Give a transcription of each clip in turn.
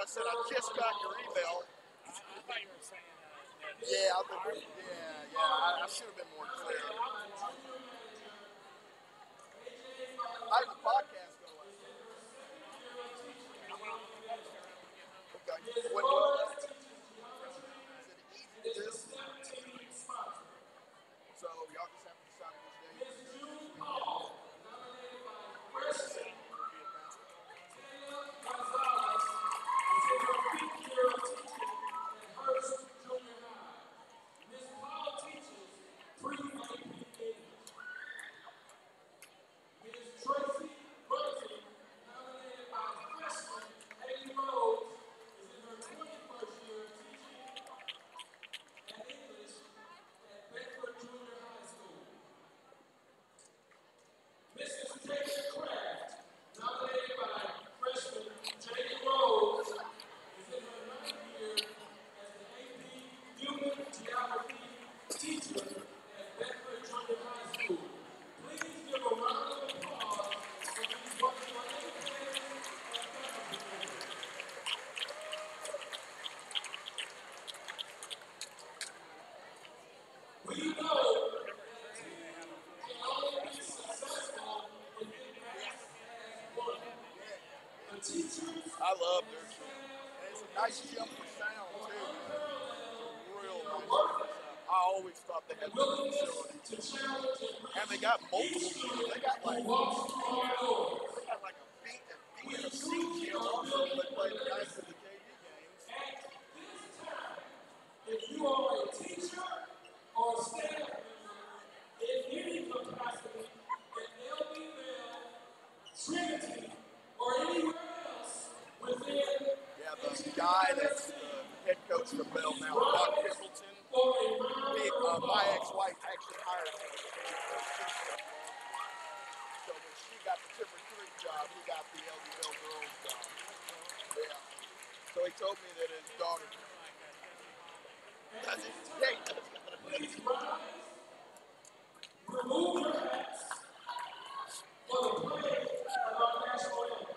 I said, I just got your email. I thought you were saying Yeah, I should have been more clear. How did the podcast go? Okay. When is it easy to do? So y'all just have to decide which day. I love their gym. And it's a nice gym for sound too. It's a real nice gym for sound. I always thought they had good facilities. And they got multiple gyms. They got like a B and a C gym also when they play the night of the KU games. If you are a teacher or a staff member in any capacity at LBL, Trinity, or anywhere else within The guy that's the head coach for Bell now, Doug Pimpleton, my ex-wife actually hired him. So when she got the Timber Creek job, he got the LBL girls job. Yeah. So he told me that his daughter. remove your hats for the play of our national anthem.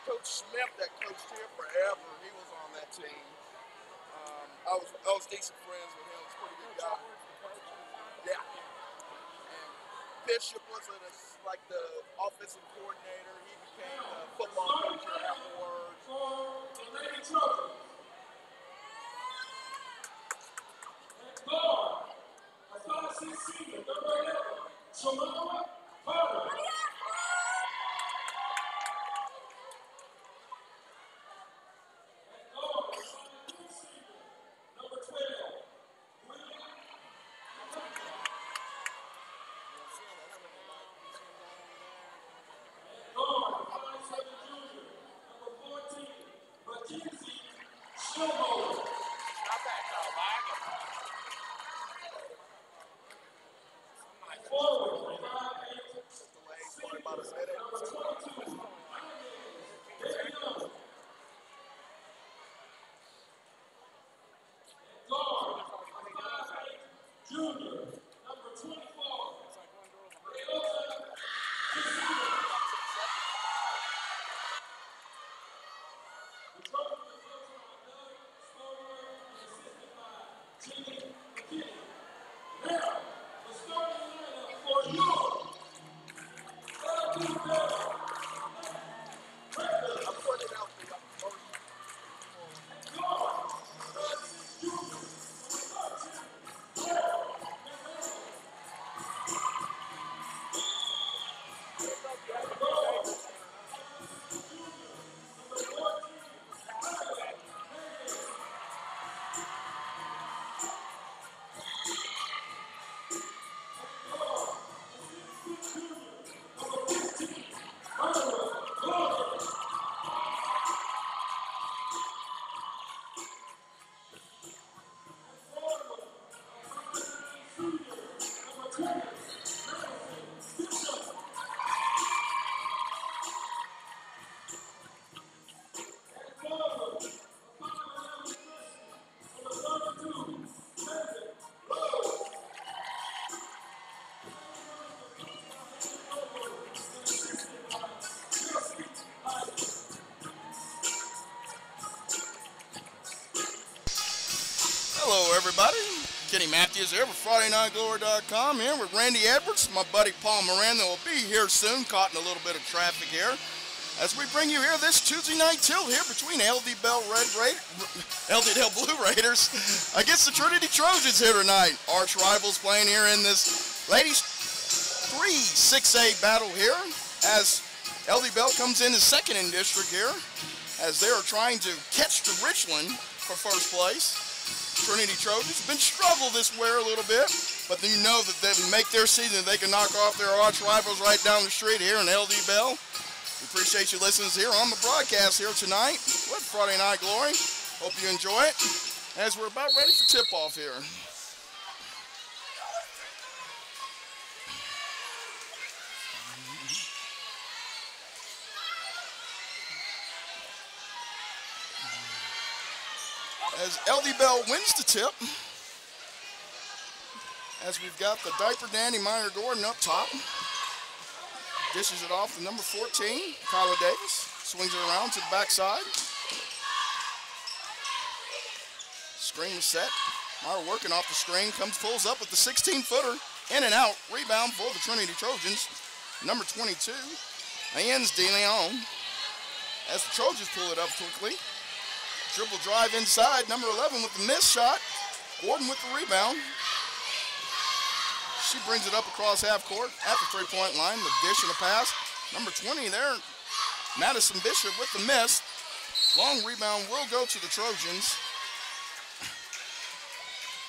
Coach Smith that coached here forever, he was on that team. I was decent friends with him. He's a pretty good guy. Yeah. And Bishop was like the offensive coordinator. He became the football coach here afterwards. The Lady Trojans. And guard, a 5'6" senior, number 11, Shamara Carter. Hello, everybody. Kenny Matthews here for FridayNightGlory.com. Here with Randy Edwards, my buddy Paul Moran, that will be here soon, caught in a little bit of traffic here, as we bring you here this Tuesday night tilt here between LD Bell Blue Raiders against the Trinity Trojans here tonight. Arch rivals playing here in this ladies 3-6A battle here, as LD Bell comes in as second in district here, as they are trying to catch the Richland for first place. Trinity Trojans have been struggled this way a little bit, but then you know that they make their season, they can knock off their arch rivals right down the street here in LD Bell. We appreciate you listening here on the broadcast here tonight with Friday Night Glory. Hope you enjoy it as we're about ready for tip-off here. As LD Bell wins the tip, as we've got the diaper Danny Meyer Gordon up top, dishes it off to number 14, Kyla Davis, swings it around to the backside. Screen is set. Meyer working off the screen, pulls up with the 16-footer, in and out, rebound for the Trinity Trojans, number 22, Ians De Leon, as the Trojans pull it up quickly. Dribble drive inside, number 11 with the missed shot. Gordon with the rebound. She brings it up across half court at the three-point line. The dish and the pass. Number 20 there, Madison Bishop with the miss. Long rebound will go to the Trojans.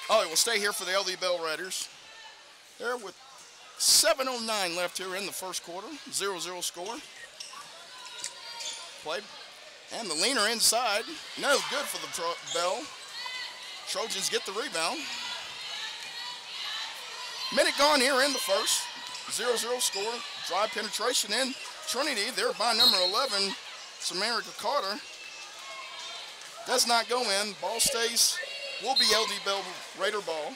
Oh, it will stay here for the LD Bell Raiders. There with 7:09 left here in the first quarter. 0-0 score. Play. And the leaner inside, no good for the Bell. Trojans get the rebound. Minute gone here in the first. 0-0 score. Drive penetration in. Trinity there by number 11, Samarica Carter. Does not go in. Ball stays. Will be LD Bell Raider ball.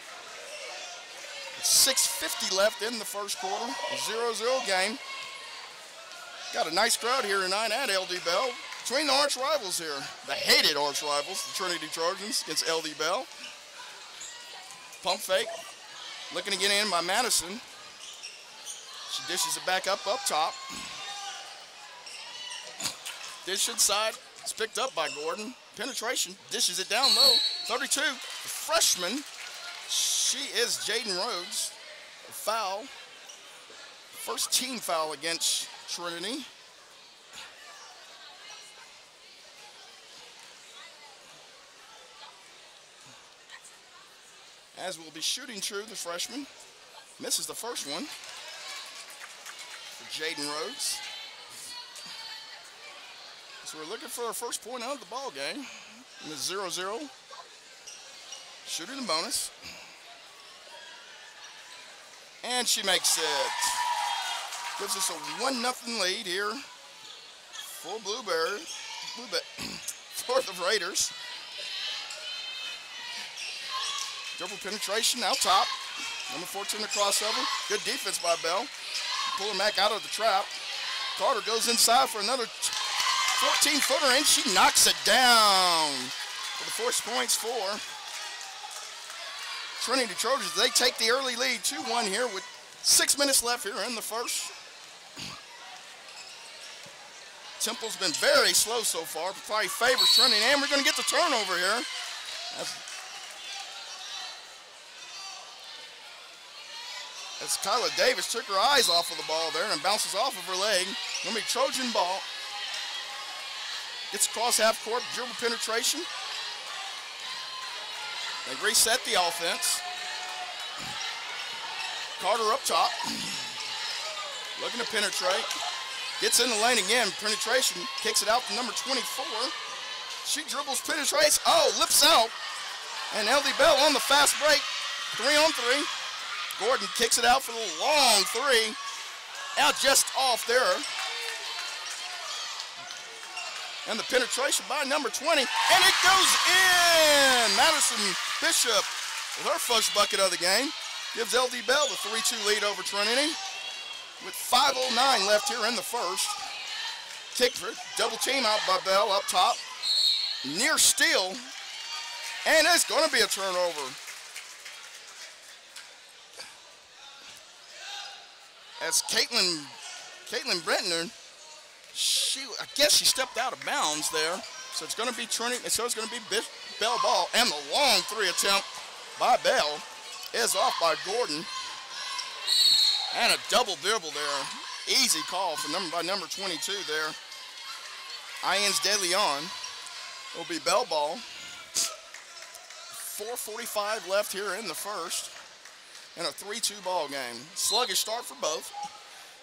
6:50 left in the first quarter. 0-0 game. Got a nice crowd here tonight at LD Bell. Between the arch rivals here, the hated arch rivals, the Trinity Trojans against LD Bell. Pump fake, looking to get in by Madison. She dishes it back up top. Dish inside, it's picked up by Gordon. Penetration, dishes it down low. 32, the freshman, she is Jaden Rhodes. A foul, first team foul against Trinity. As will be shooting true, the freshman. Misses the first one for Jaden Rhodes. So we're looking for our first point out of the ball game. In the 0-0. Shooting the bonus. And she makes it. Gives us a 1-0 lead here for for the Raiders. Dribble penetration out top. Number 14 the crossover. Good defense by Bell. Pulling back out of the trap. Carter goes inside for another 14-footer, and she knocks it down for the force points for Trinity Trojans. They take the early lead 2-1 here with 6 minutes left here in the first. Temple's been very slow so far, probably favors Trinity, and we're going to get the turnover here. As Kyla Davis took her eyes off of the ball there and bounces off of her leg. Going to be Trojan ball. Gets across half court, dribble penetration. They reset the offense. Carter up top. Looking to penetrate. Gets in the lane again, penetration. Kicks it out to number 24. She dribbles, penetrates. Oh, lips out. And LD Bell on the fast break. 3-on-3. Gordon kicks it out for the long three. Out just off there. And the penetration by number 20. And it goes in! Madison Bishop with her first bucket of the game. Gives LD Bell the 3-2 lead over Trinity. With 5:09 left here in the first. Tickford, double team out by Bell up top. Near steal. And it's going to be a turnover. As Caitlin Brentner, I guess she stepped out of bounds there. So it's going to be Trinity, and so it's going to be Bell ball. And the long three attempt by Bell is off by Gordon. And a double dribble there. Easy call for number 22 there. Ians De Leon will be Bell ball. 4:45 left here in the first. And a 3-2 ball game. Sluggish start for both.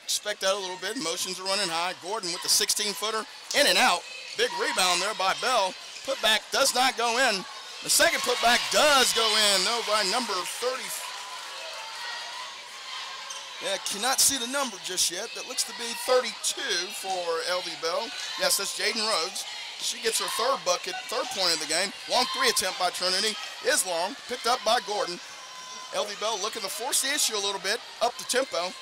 Expect that a little bit. Motions are running high. Gordon with the 16-footer. In and out. Big rebound there by Bell. Putback does not go in. The second putback does go in, though, by number 30. Yeah, cannot see the number just yet. That looks to be 32 for LD Bell. Yes, that's Jaden Rhodes. She gets her third point of the game. Long three attempt by Trinity is long. Picked up by Gordon. LD Bell looking to force the issue a little bit, up the tempo.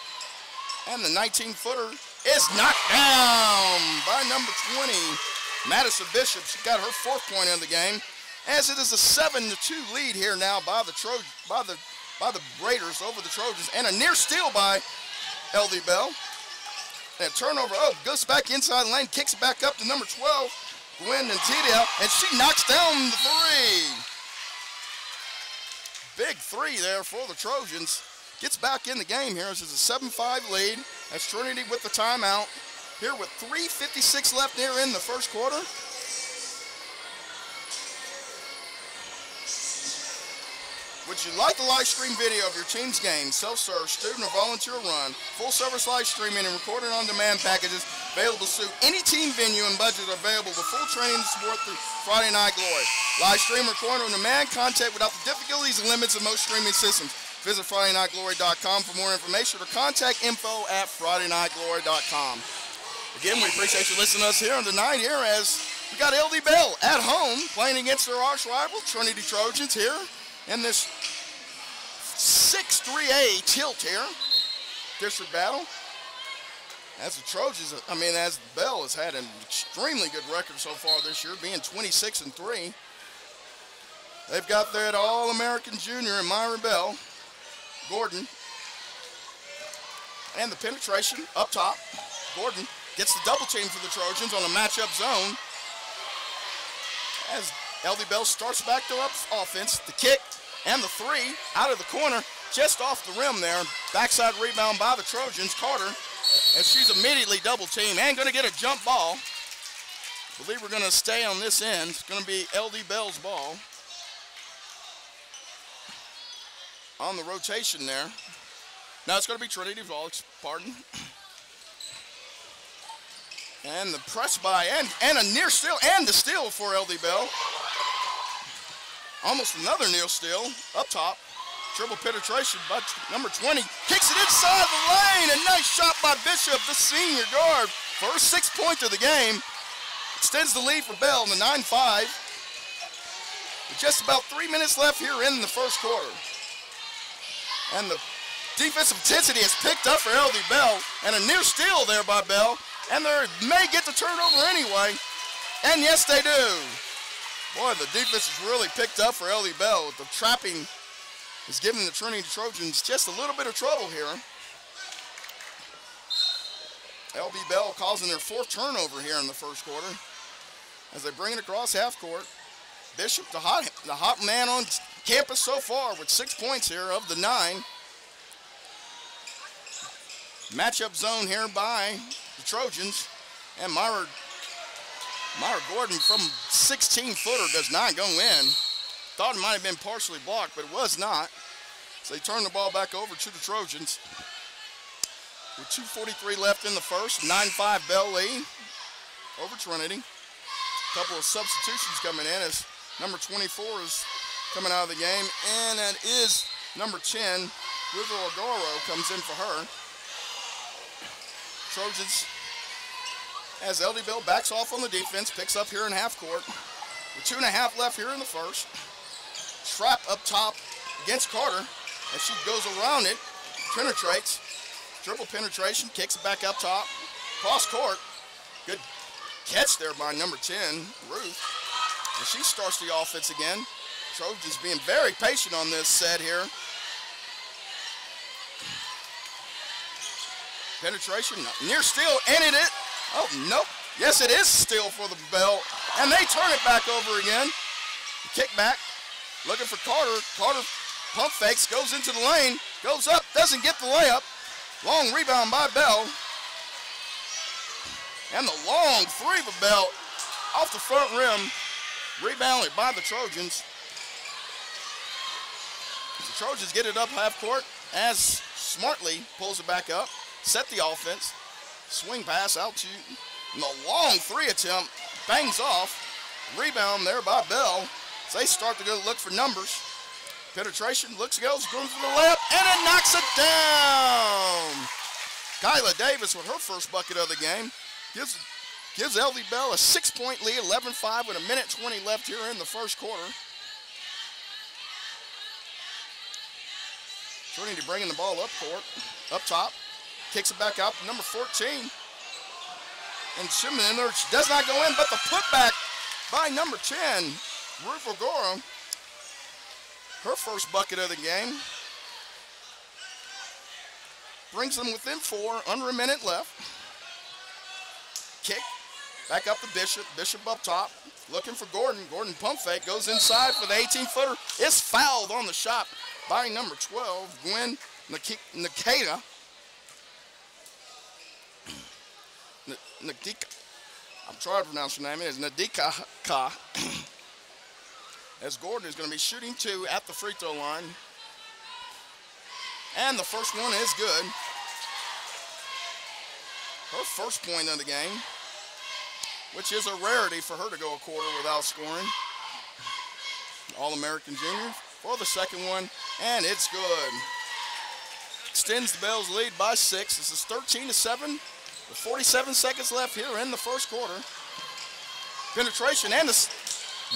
And the 19-footer is knocked down by number 20, Madison Bishop. She got her fourth point of the game, as it is a 7-2 lead here now by the Raiders over the Trojans. And a near steal by LD Bell. And a turnover, goes back inside the lane, kicks it back up to number 12, Gwen Nantidia, and she knocks down the three. Big three there for the Trojans. Gets back in the game here. This is a 7-5 lead. That's Trinity with the timeout. Here with 3:56 left here in the first quarter. Would you like the live stream video of your team's game, self-serve, student, or volunteer run, full-service live streaming and recorded on-demand packages available to suit any team venue and budget available with full training and support through Friday Night Glory. Live stream, recorded on-demand content without the difficulties and limits of most streaming systems. Visit FridayNightGlory.com for more information or contact info@FridayNightGlory.com. Again, we appreciate you listening to us here on tonight here as we got LD Bell at home playing against their arch rival, Trinity Trojans, here in this 6-3A tilt here. District battle. As the Trojans, as Bell has had an extremely good record so far this year, being 26-3. They've got that All-American Junior in Myra Bell. Gordon. And the penetration up top. Gordon gets the double team for the Trojans on a matchup zone. As LD Bell starts back to offense, the kick and the three out of the corner, just off the rim there. Backside rebound by the Trojans, Carter, as she's immediately double teamed and going to get a jump ball. I believe we're going to stay on this end. It's going to be LD Bell's ball. On the rotation there. Now it's going to be Trinity's ball, pardon. And the press by, and a near steal, and the steal for LD Bell. Almost another near steal up top. Triple penetration by number 20. Kicks it inside the lane. A nice shot by Bishop, the senior guard. First 6 points of the game. Extends the lead for Bell in the 9-5. With just about 3 minutes left here in the first quarter. And the defensive intensity is picked up for LD Bell. And a near steal there by Bell. And they may get the turnover anyway. And yes, they do. Boy, the defense has really picked up for LD Bell. The trapping is giving the Trinity Trojans just a little bit of trouble here. LB Bell causing their 4th turnover here in the first quarter as they bring it across half court. Bishop, the hot man on campus so far with 6 points here of the 9. Matchup zone here by the Trojans. And Myra Gordon from 16-footer does not go in. Thought it might have been partially blocked, but it was not. So they turn the ball back over to the Trojans. With 2:43 left in the first, 9-5 Bell lead over Trinity. A couple of substitutions coming in as number 24 is coming out of the game, and that is number 10, River Ogoro, comes in for her. Trojans, as LD Bell backs off on the defense, picks up here in half court. With 2.5 left here in the first. Trap up top against Carter as she goes around it, penetrates. Dribble penetration, kicks it back up top. Cross court. Good catch there by number 10, Ruth. And she starts the offense again. Trojans being very patient on this set here. Penetration, near steal, and it is. Oh, nope. Yes, it is steal for the Bell. And they turn it back over again. Kick back, looking for Carter. Carter pump fakes, goes into the lane, goes up, doesn't get the layup. Long rebound by Bell. And the long three for Bell off the front rim. Rebounded by the Trojans. The Trojans get it up half court as Smartly pulls it back up. Set the offense. Swing pass out to, and the long 3 attempt bangs off. Rebound there by Bell. So they start to go look for numbers. Penetration, looks, goes, going for the layup, and it knocks it down. Kyla Davis with her first bucket of the game. Gives LD Bell a 6-point lead, 11-5 with 1:20 left here in the first quarter. Trinity bringing the ball up court, up top. Kicks it back out to number 14. And Shimon does not go in, but the putback by number 10, Ruth Ogoro. Her first bucket of the game. Brings them within 4, under a minute left. Kick, back up to Bishop. Bishop up top, looking for Gordon. Gordon pump fake, goes inside for the 18-footer. It's fouled on the shot by number 12, Gwen Nikita. Nadika, I'm trying to pronounce her name. It is Nadika. As Gordon is going to be shooting 2 at the free throw line. And the first one is good. Her first point of the game, which is a rarity for her to go a quarter without scoring. All-American junior for the second one, and it's good. Extends the Bell's lead by 6. This is 13-7. With 47 seconds left here in the first quarter. Penetration and the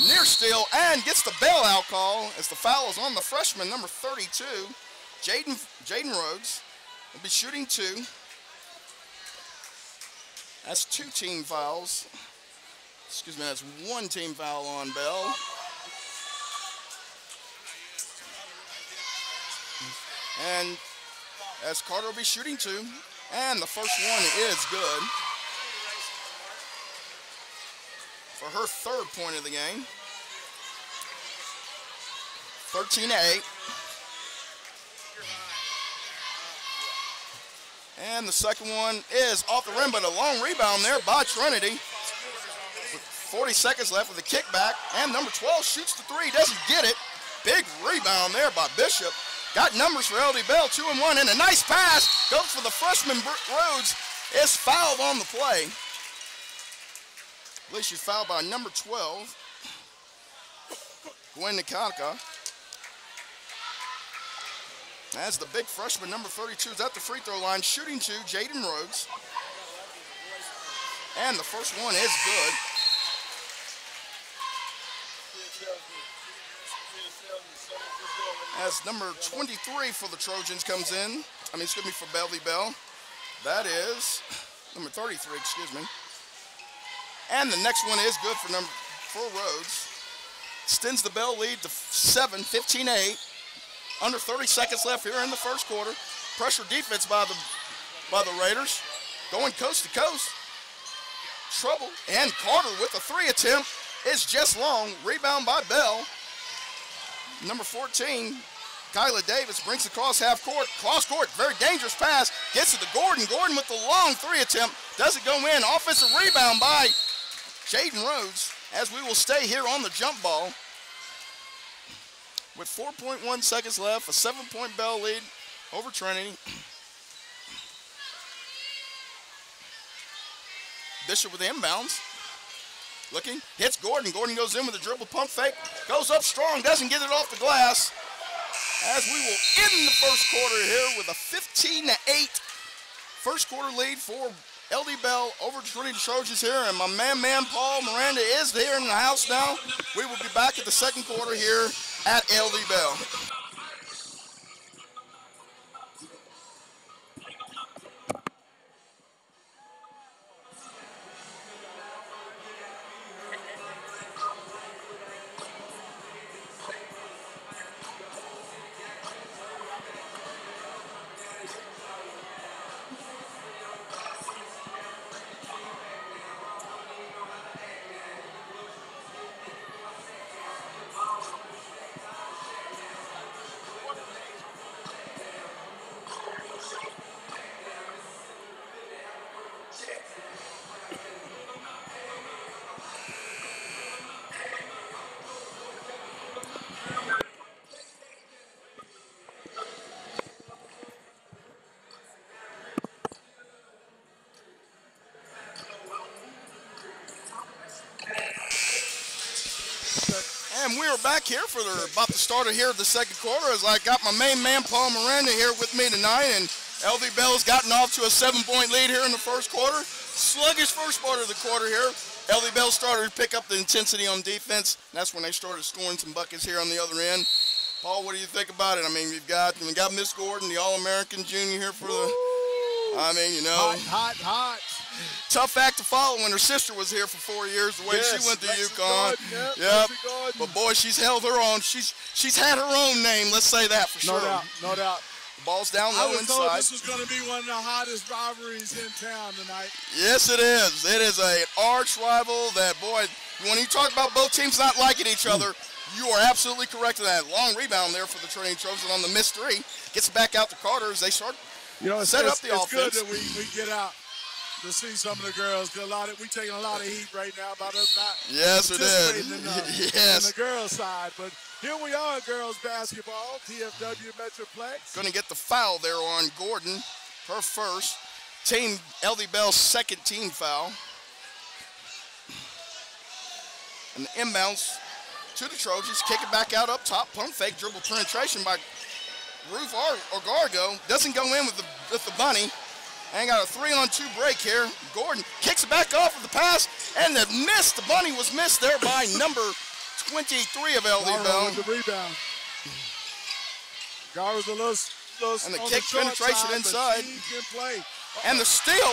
near steal, and gets the bailout call as the foul is on the freshman, number 32, Jaden Rhodes. Will be shooting 2. That's 2 team fouls. Excuse me, that's 1 team foul on Bell. And as Carter will be shooting 2. And the first one is good. For her 3rd point of the game. 13-8. And the second one is off the rim, but a long rebound there by Trinity. With 40 seconds left with a kickback. And number 12 shoots the 3, doesn't get it. Big rebound there by Bishop. Got numbers for LD Bell, 2 and 1, and a nice pass goes for the freshman Rhodes. Is fouled on the play. I believe she's fouled by number 12, Gwen Nikaka. As the big freshman, number 32, is at the free throw line, shooting 2, Jaden Rhodes. And the first one is good. As number 23 for the Trojans comes in, excuse me, for LD Bell. That is number 33, excuse me. And the next one is good for Rhodes. Extends the Bell lead to 7, 15-8. Under 30 seconds left here in the first quarter. Pressure defense by the Raiders. Going coast to coast. Trouble. And Carter with a 3 attempt is just long. Rebound by Bell. Number 14, Kyla Davis brings across half court. Cross court. Very dangerous pass. Gets it to Gordon. Gordon with the long 3 attempt. Doesn't go in. Offensive rebound by Jaden Rhodes, as we will stay here on the jump ball. With 4.1 seconds left, a 7-point Bell lead over Trinity. Bishop with the inbounds. Looking, hits Gordon. Gordon goes in with a dribble pump fake. Goes up strong, doesn't get it off the glass. As we will end the first quarter here with a 15-8 first quarter lead for LD Bell over Trinity Trojans here. And my man Paul Miranda is here in the house now. We will be back at the second quarter here at LD Bell. And we are back here for about the start of here of the second quarter, as I got my main man Paul Miranda here with me tonight, and LD Bell's gotten off to a 7-point lead here in the first quarter. Sluggish first part of the quarter here. LD Bell started to pick up the intensity on defense. That's when they started scoring some buckets here on the other end. Paul, what do you think about it? I mean, we've got Miss Gordon, the All-American junior here for the, I mean, you know. Hot. Tough act to follow when her sister was here for 4 years, the way she went to UConn. Yep. But boy, she's held her own. She's had her own name, let's say that for sure. No doubt. The ball's down low I was told inside. this was going to be one of the hottest rivalries in town tonight. Yes, it is. It is an arch rival that, boy, when you talk about both teams not liking each other, you are absolutely correct in that. Long rebound there for the Trinity Trojans on the missed 3. Gets it back out to Carter as they start set up the offense. It's good that we get out to see some of the girls. We taking a lot of heat right now about us not participating in the girls' side. But here we are, girls basketball, TFW Metroplex. Going to get the foul there on Gordon, her first. Team LD Bell's second team foul. And the inbounds to the Trojans. Kick it back out up top. Pump fake, dribble penetration by Ruth Ogargo. Doesn't go in with the bunny. And got a 3-on-2 break here. Gordon kicks it back off of the pass. And the bunny was missed there by number 23 of LD Bell. With the rebound. Gar was a little and the kick penetration inside. Can play. And the steal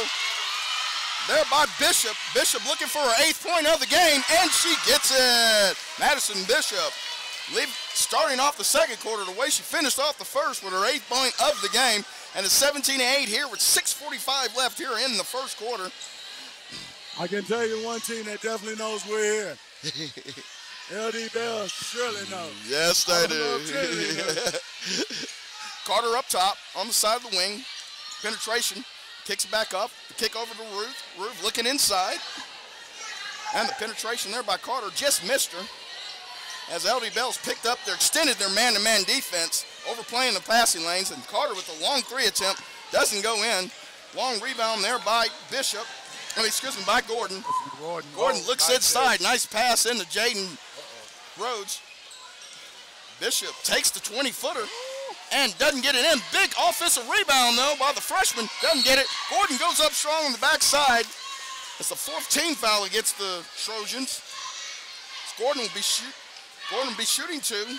there by Bishop. Bishop looking for her 8th point of the game, and she gets it. Madison Bishop starting off the second quarter the way she finished off the first with her 8th point of the game. And it's 17-8 here with 6:45 left here in the first quarter. I can tell you one team that definitely knows we're here. LD Bell surely knows. Yes, they do. Carter up top on the side of the wing. Penetration. Kicks back up. The kick over to Ruth. Ruth looking inside. And the penetration there by Carter just missed her. As LD Bell's picked up, they extended their man-to-man defense, overplaying the passing lanes, and Carter with the long 3 attempt doesn't go in. Long rebound there by Bishop. By Gordon. Gordon looks inside. Nice pass into Jaden Rhodes. Bishop takes the 20-footer and doesn't get it in. Big offensive rebound, though, by the freshman. Doesn't get it. Gordon goes up strong on the backside. It's the 4th team foul against the Trojans. Gordon will be shooting 2.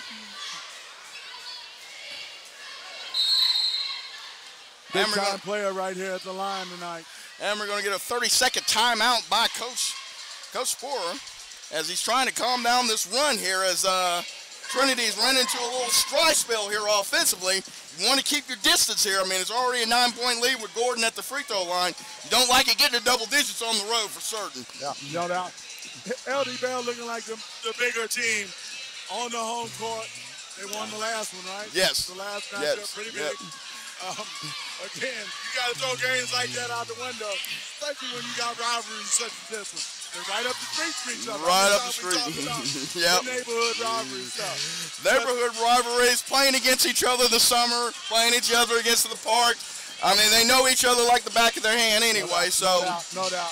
Big time player right here at the line tonight. And we're going to get a 30-second timeout by Coach Coach Sporer, as he's trying to calm down this run here as Trinity's run into a little dry spell here offensively. You want to keep your distance here. I mean, it's already a 9-point lead with Gordon at the free throw line. You don't like it getting to double digits on the road for certain. Yeah, no doubt. LD Bell looking like the bigger team on the home court. They won the last one, right? Yes. The last matchup, pretty big. Again, you got to throw games like that out the window, especially when you got rivalries such as this one. They're right up the street from each other. Right up the street. Yep. The neighborhood rivalry stuff. Neighborhood rivalries, playing against each other this summer, playing each other against the park. I mean, they know each other like the back of their hand anyway, No doubt.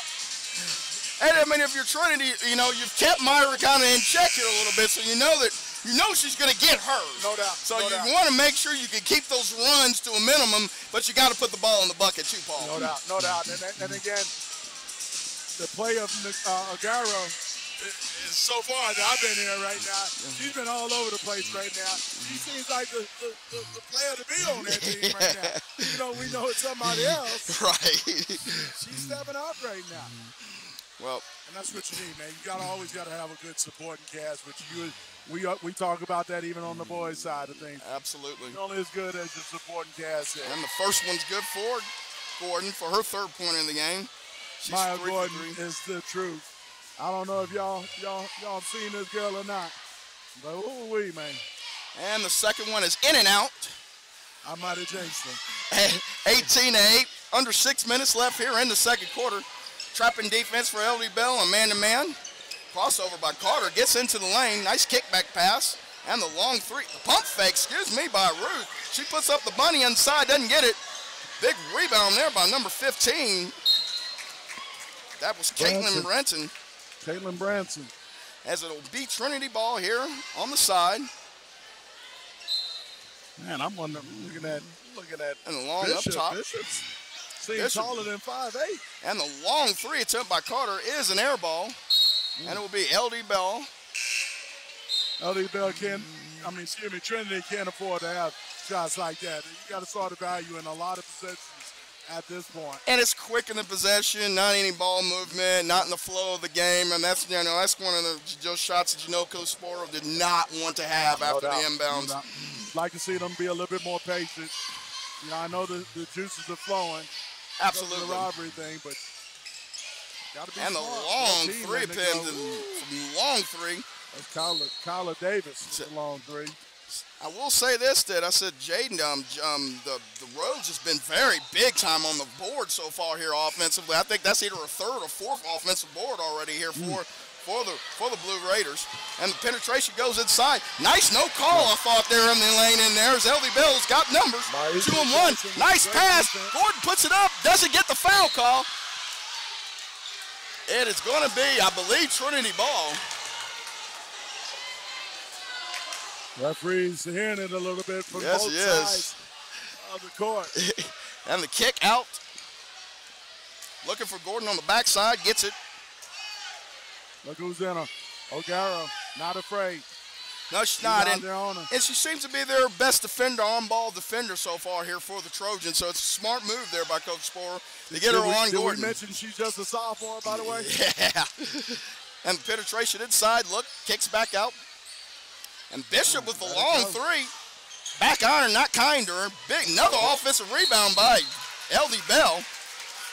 And I mean, if you're Trinity, you know, you've kept Myra kind of in check here a little bit, so you know she's going to get hers. No doubt. So you want to make sure you can keep those runs to a minimum, but you got to put the ball in the bucket too, Paul. No doubt. And again, the play of Agaro is so far that I've been here right now. She's been all over the place right now. She seems like the player to be on that team right now. You know, we know it's somebody else. Right. She's stepping up right now. Well, and that's what you need, man. You always got to have a good supporting cast, which we talk about that even on the boys' side of things. Absolutely. You're only as good as your supporting cast is. And the first one's good for Gordon for her third point in the game. Maya Gordon is the truth. I don't know if y'all have seen this girl or not, but ooh-wee, man. And the second one is in and out. I might have jinxed them. 18-8, under 6 minutes left here in the second quarter. Trapping defense for LD Bell, a man-to-man. Crossover by Carter, gets into the lane. Nice kickback pass. And the long three, the pump fake, by Ruth. She puts up the bunny inside, doesn't get it. Big rebound there by number 15. That was Caitlin Branson. Caitlin Branson. As it'll be Trinity ball here on the side. Man, I'm wondering, looking at and the long Bishop, up top. Seems taller than 5'8". And the long three attempt by Carter is an air ball. And it will be LD Bell. Trinity can't afford to have shots like that. You got to start the value in a lot of possessions at this point. And it's quick in the possession, not any ball movement, not in the flow of the game. And that's one of those shots that Coach Sporer did not want to have after the inbounds. Like to see them be a little bit more patient. I know the juices are flowing. Absolutely. The robbery thing, but got to be and smart. the long three pin from long three. That's Kyla Davis with the long three. I will say this, I said, Jaden, the Rhodes has been very big time on the board so far here offensively. I think that's either a third or fourth offensive board already here for the Blue Raiders. And the penetration goes inside. Nice no call, I thought, there in the lane in there as LD Bell's got numbers. 2 and 1. Nice pass. Gordon puts it up, doesn't get the foul call. It is going to be, I believe, Trinity ball. Referee's hearing it a little bit from both sides of the court. And the kick out. Looking for Gordon on the backside, gets it. Look who's in her. O'Gara, not afraid. No, she's not. And she seems to be their best defender, on-ball defender so far here for the Trojans. So it's a smart move there by Coach Sporer to get her on Gordon. Did we mention she's just a sophomore, by the way? Yeah. And the penetration inside, kicks back out. And Bishop with the long three. Back iron, not kinder. Another offensive rebound by LD Bell.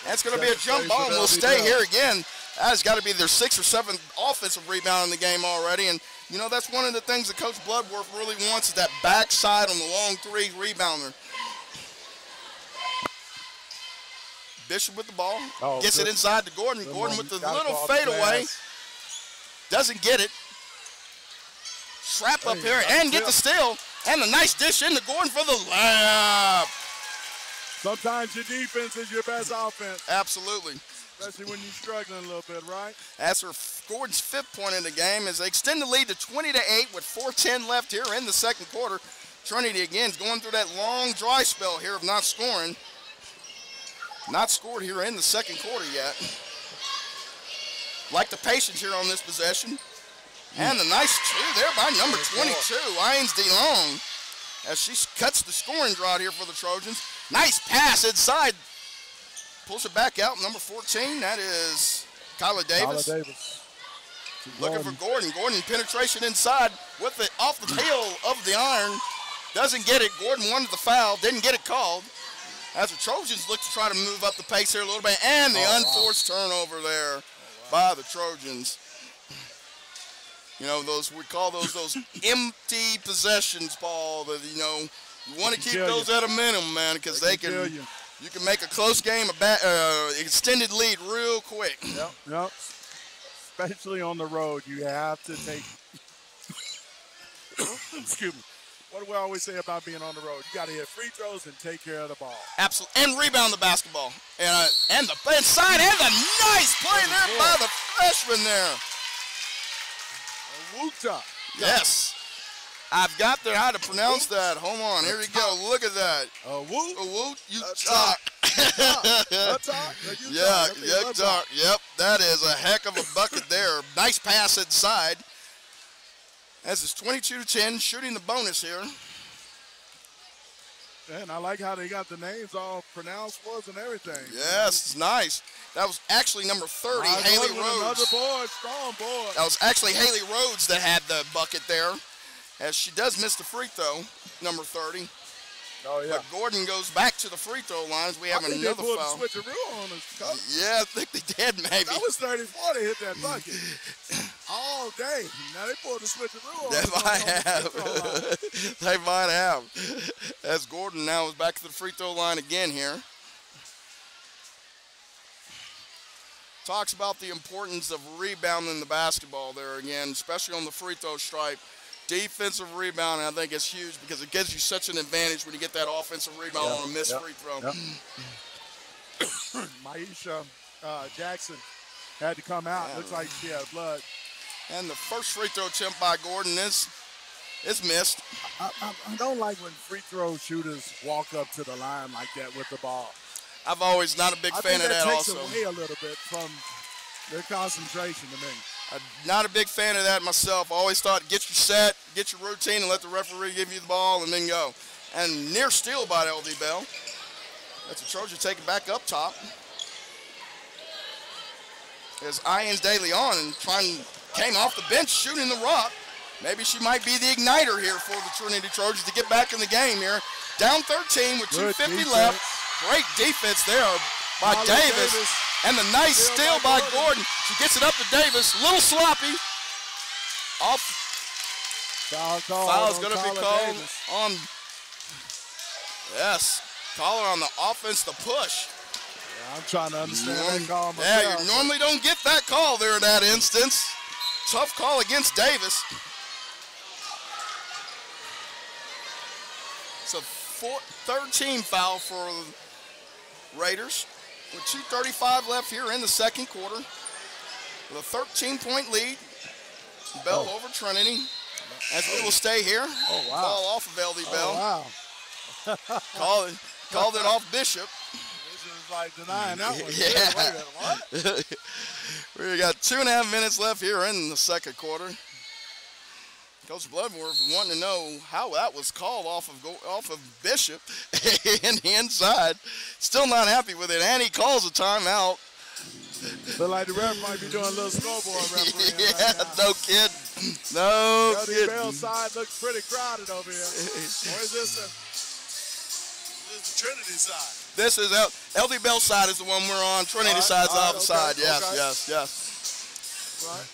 That's going to be a jump ball. We'll stay here again. That's got to be their 6th or 7th offensive rebound in the game already. And, that's one of the things that Coach Bloodworth really wants is that backside on the long three rebounder. Bishop with the ball. Gets it inside to Gordon. Gordon with the little fadeaway. Doesn't get it. Trap up here and get the steal. And a nice dish into Gordon for the layup. Sometimes your defense is your best offense. Absolutely. Especially when you're struggling a little bit, right? That's Gordon's 5th point in the game as they extend the lead to 20-8 with 4:10 left here in the second quarter. Trinity again is going through that long dry spell here of not scoring. Not scored here in the second quarter yet. Like the patience here on this possession. And the nice two there by number 22, Ines DeLong, as she cuts the scoring drought here for the Trojans. Nice pass inside. Pulls it back out, number 14. That is Kyla Davis. Looking for Gordon. Gordon penetration inside with it off the tail of the iron. Doesn't get it. Gordon wanted the foul. Didn't get it called. As the Trojans look to try to move up the pace here a little bit. And the unforced turnover there by the Trojans. You know, we call those empty possessions, Paul. That, you know, you want to keep those at a minimum, man, because you can make a close game, extended lead real quick. Yep. Especially on the road, you have to take. Excuse me. What do we always say about being on the road? You got to hit free throws and take care of the ball. Absolutely, and rebound the basketball, and the inside, and the nice play there by the freshman there. Wuta. Yes. I've got there how to pronounce that. Hold on. Here we go. Look at that. Woot. You talk. Yeah. Yep. That is a heck of a bucket there. Nice pass inside. As it's 22-10, shooting the bonus here. And I like how they got the names all pronounced for us and everything. Yes, it's nice. That was actually number 30, Haley Rhodes. Another board, strong board. That was actually Haley Rhodes that had the bucket there, as she does miss the free throw, number 30. Oh, yeah. But Gordon goes back to the free throw lines. We have another foul. They pulled the switcheroo on us, Coach. Yeah, I think they did, maybe. That was 34 to hit that bucket. All day. Now they pulled the switcheroo on us. They might have. They might have. As Gordon now is back to the free throw line again here. Talks about the importance of rebounding the basketball there again, especially on the free throw stripe. Defensive rebounding, I think, is huge because it gives you such an advantage when you get that offensive rebound on a missed free throw. Maisha Jackson had to come out. Looks like she had blood. And the first free throw attempt by Gordon is missed. I don't like when free throw shooters walk up to the line like that with the ball. I've always not a big fan of that also. Takes away a little bit from their concentration to me. I'm not a big fan of that myself. I always thought get your set, get your routine, and let the referee give you the ball and then go. And near steal by LD Bell. That's a Trojan taking back up top. As Ians De Leon and came off the bench shooting the rock. Maybe she might be the igniter here for the Trinity Trojans to get back in the game here. Down 13 with 2:50 left. Great defense there by Davis. And the nice steal by Gordon. She gets it up to Davis. A little sloppy. Off. Foul's going to be called on. Yes. Call her on the offense to push. Yeah, I'm trying to understand that call myself. Yeah, you normally don't get that call there in that instance. Tough call against Davis. It's a 13 foul for Raiders. With 2:35 left here in the second quarter. With a 13-point lead. Bell over Trinity. As we will stay here. Oh, wow. Ball off of LD Bell. Oh, wow. Called it off Bishop. This is like denying that one. Yeah. Wait a minute, what? We got 2.5 minutes left here in the second quarter. Coach Bloodworth wanting to know how that was called off of Bishop in the inside. Still not happy with it, and he calls a timeout. Look like the ref might be doing a little scoreboard refereeing yeah, right now. no kidding. No kidding. The Bell side looks pretty crowded over here. Or is this the Trinity side? This is LD Bell side is the one we're on. Trinity side's the other side. Yes. Right.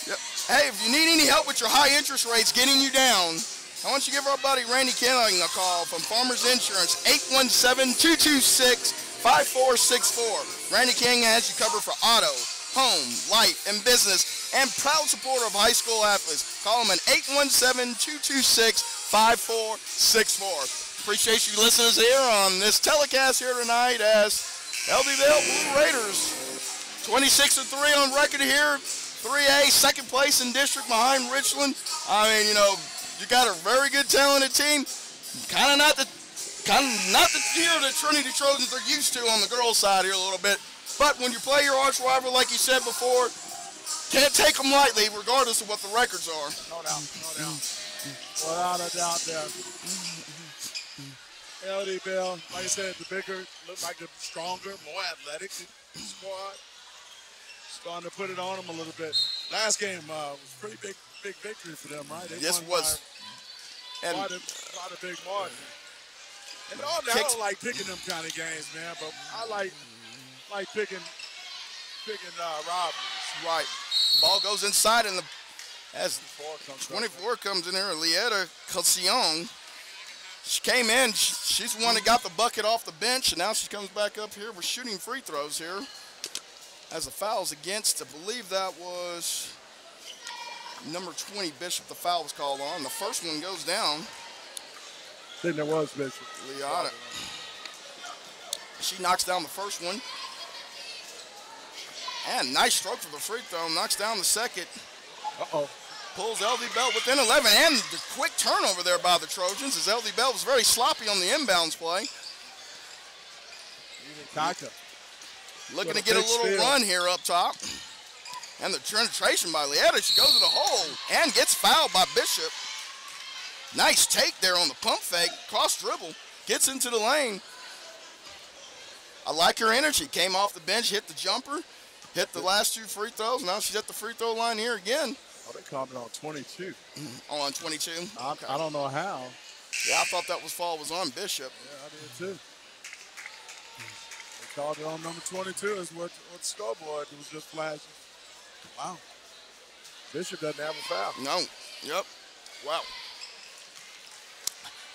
Yep. Hey, if you need any help with your high interest rates getting you down, I want you to give our buddy Randy Kenning a call from Farmers Insurance, 817-226-5464. Randy King has you covered for auto, home, life, and business, and proud supporter of high school athletes. Call him at 817-226-5464. Appreciate you listeners here on this telecast here tonight as LD Bell Blue Raiders, 26-3 on record here. 3A, second place in district behind Richland. I mean, you know, you got a very good, talented team. Kind of not the tier that Trinity Trojans are used to on the girls' side here a little bit. But when you play your arch rival, like you said before, can't take them lightly, regardless of what the records are. No doubt. Without a doubt there. LD Bell, like I said, the bigger, look like the stronger, more athletic squad. starting to put it on them a little bit. Last game was pretty big victory for them, right? They This won was by quite a big margin. And normally I don't like picking them kind of games, man, but I like picking robberies. right. Ball goes inside, and as 24 comes in here, Lieta Calcion. She came in. She's the one that got the bucket off the bench, and now she comes back up here. We're shooting free throws here. As the foul's against, I believe that was number 20, Bishop. The foul was called on. The first one goes down. I think there was Bishop. Lieta. She knocks down the first one. And nice stroke for the free throw. Knocks down the second. Uh-oh. Pulls LD Bell within 11. And the quick turnover there by the Trojans as LD Bell was very sloppy on the inbounds play. Kaka. Looking to get a little run here up top. And the penetration by Lieta. She goes to the hole and gets fouled by Bishop. Nice take there on the pump fake. Cross dribble. Gets into the lane. I like her energy. Came off the bench, hit the jumper, hit the last 2 free throws. Now she's at the free throw line here again. Oh, they called it on 22. Oh, on 22? Okay. I don't know how. Yeah, I thought that foul was on Bishop. Yeah, I did too. They called it on number 22 is what the scoreboard was just flashing. Wow. Bishop doesn't have a foul. No. Yep. Wow.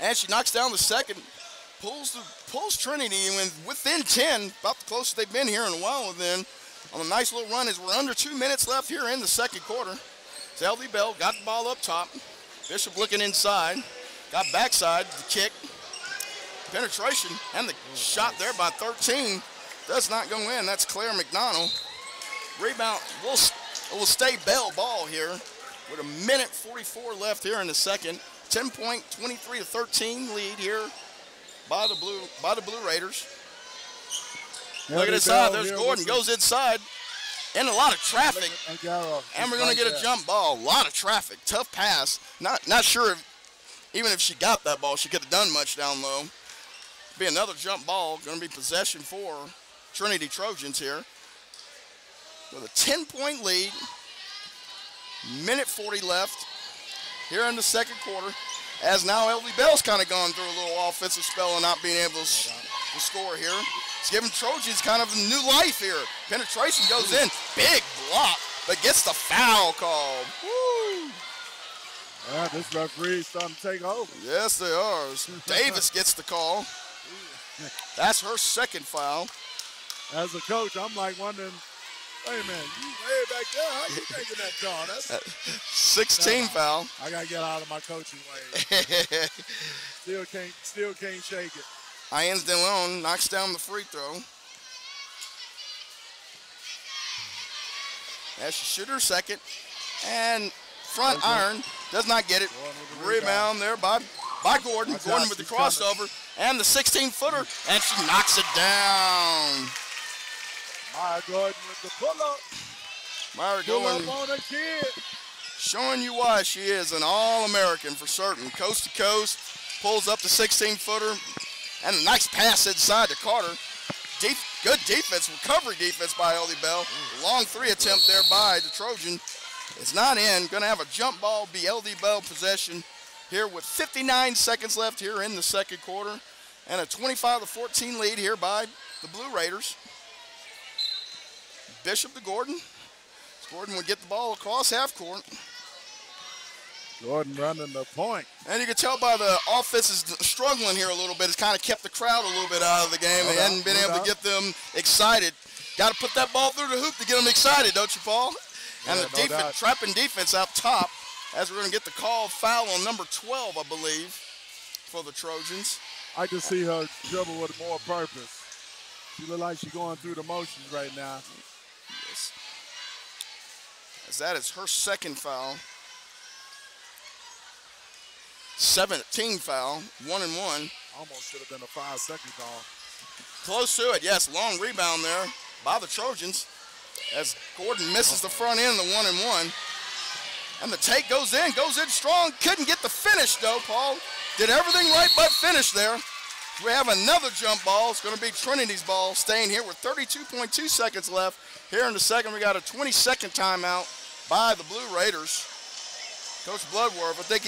And she knocks down the second, pulls Trinity within 10, about the closest they've been here in a while within, on a nice little run as we're under 2 minutes left here in the second quarter. LD Bell got the ball up top. Bishop looking inside. Got backside, the kick. Penetration, and the shot there by 13 does not go in. That's Claire McDonald. Rebound, it will stay Bell ball here with a minute 44 left here in the second. 10-point, 23-13 lead here by the Blue Raiders. Look at inside. There's Gordon. Goes inside. And a lot of traffic. And we're going to get a jump ball. A lot of traffic. Tough pass. Not sure even if she got that ball, she could have done much down low. Be another jump ball. Going to be possession for Trinity Trojans here. With a 10-point lead. Minute 40 left here in the second quarter. As now LD Bell's kind of gone through a little offensive spell and not being able to score here. It's giving Trojans kind of a new life here. Penetration goes in. Big block, but gets the foul called. Woo! Yeah, this referee's starting to take over. Yes, they are. Davis gets the call. That's her second foul. As a coach, I'm like wondering, wait a minute, you way back there, how you taking that call? That's 16 foul. I gotta get out of my coaching ways. still can't shake it. Ians DeLeon knocks down the free throw. As she shoots her second. And front iron does not get it. Rebound there by Gordon. Gordon with the crossover. And the 16-footer. And she knocks it down. Maya Gordon with the pull-up. Maya Gordon pull up on a kid. Showing you why she is an All-American for certain. Coast to coast. Pulls up the 16-footer. And a nice pass inside to Carter. Good defense, recovery defense by LD Bell. Long 3 attempt there by the Trojan. It's not in. Going to have a jump ball, be LD Bell possession here with 59 seconds left here in the second quarter. And a 25-14 lead here by the Blue Raiders. Bishop to Gordon. Gordon would get the ball across half court. Gordon running the point. And you can tell by the offense is struggling here a little bit. It's kind of kept the crowd a little bit out of the game. They hadn't been able to get them excited. Got to put that ball through the hoop to get them excited, don't you, Paul? And the defense, trapping defense out top as we're going to get the call foul on number 12, I believe, for the Trojans. I can see her dribble with more purpose. She look like she's going through the motions right now. Yes. As that is her second foul. 17 foul, 1-1. Almost should have been a 5-second call. Close to it, yes. Long rebound there by the Trojans as Gordon misses the front end of the 1-1. And the take goes in strong. Couldn't get the finish though, Paul. Did everything right but finish there. We have another jump ball. It's going to be Trinity's ball, staying here with 32.2 seconds left. Here in the second, we got a 20-second timeout by the Blue Raiders. Coach Bloodworth, I think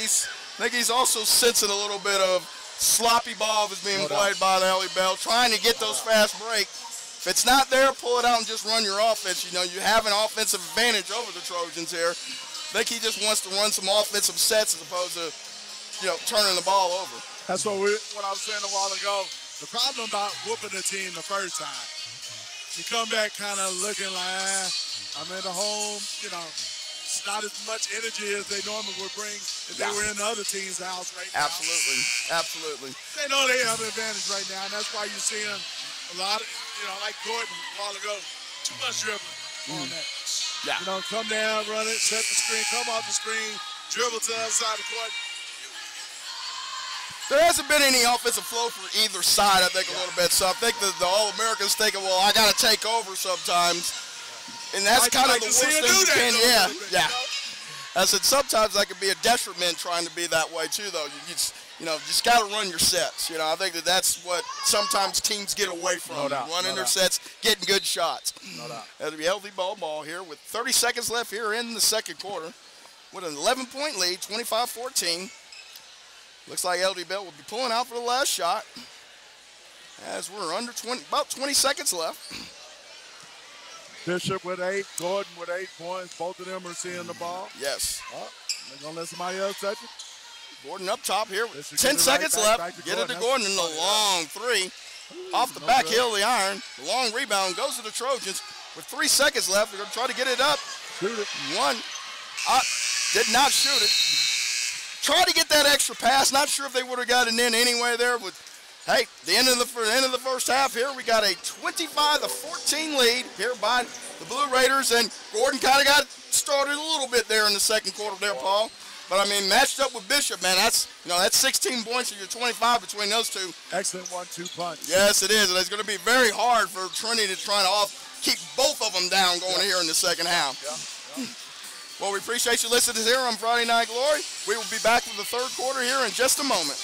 he's also sensing a little bit of sloppy ball that's being played by the Ellie Bell, trying to get those fast breaks. If it's not there, pull it out and just run your offense. You know, you have an offensive advantage over the Trojans here. I think he just wants to run some offensive sets as opposed to, you know, turning the ball over. That's what I was saying a while ago. The problem about whooping the team the first time, you come back kind of looking like, I'm in the home, you know, it's not as much energy as they normally would bring if they were in the other team's house right now. Absolutely. They know they have an advantage right now, and that's why you're seeing a lot of, you know, like Gordon a while ago, too much dribbling on that. Yeah. You know, come down, run it, set the screen, come off the screen, dribble to the other side of the court. There hasn't been any offensive flow for either side, I think, a little bit. So I think the All-Americans thinking, well, I got to take over sometimes. And that's kind of the worst thing you can. Yeah. I said sometimes that could be a detriment trying to be that way too, though. You just got to run your sets. You know, I think that's what sometimes teams get away from, running their sets, getting good shots. No doubt. That'll be LD ball here with 30 seconds left here in the second quarter with an 11-point lead, 25-14. Looks like LD Bell will be pulling out for the last shot as we're under about 20 seconds left. Bishop with 8, Gordon with 8 points. Both of them are seeing the ball. Yes. They're going to let somebody else touch it. Gordon up top here with 10 seconds left. Get it to Gordon in the long three. Off the back heel of the iron. The long rebound goes to the Trojans with 3 seconds left. They're going to try to get it up. Shoot it. One. Did not shoot it. Try to get that extra pass. Not sure if they would have gotten in anyway there. But, hey, the end of the first half here, we got a 25-14 lead here by the Blue Raiders. And Gordon kind of got started a little bit there in the second quarter there, Paul. But, I mean, matched up with Bishop, man, that's 16 points of your 25 between those two. Excellent 1-2 punch. Yes, it is. And it's going to be very hard for Trinity to try to keep both of them down going here in the second half. Yeah. Well, we appreciate you listening here on Friday Night Glory. We will be back with the third quarter here in just a moment.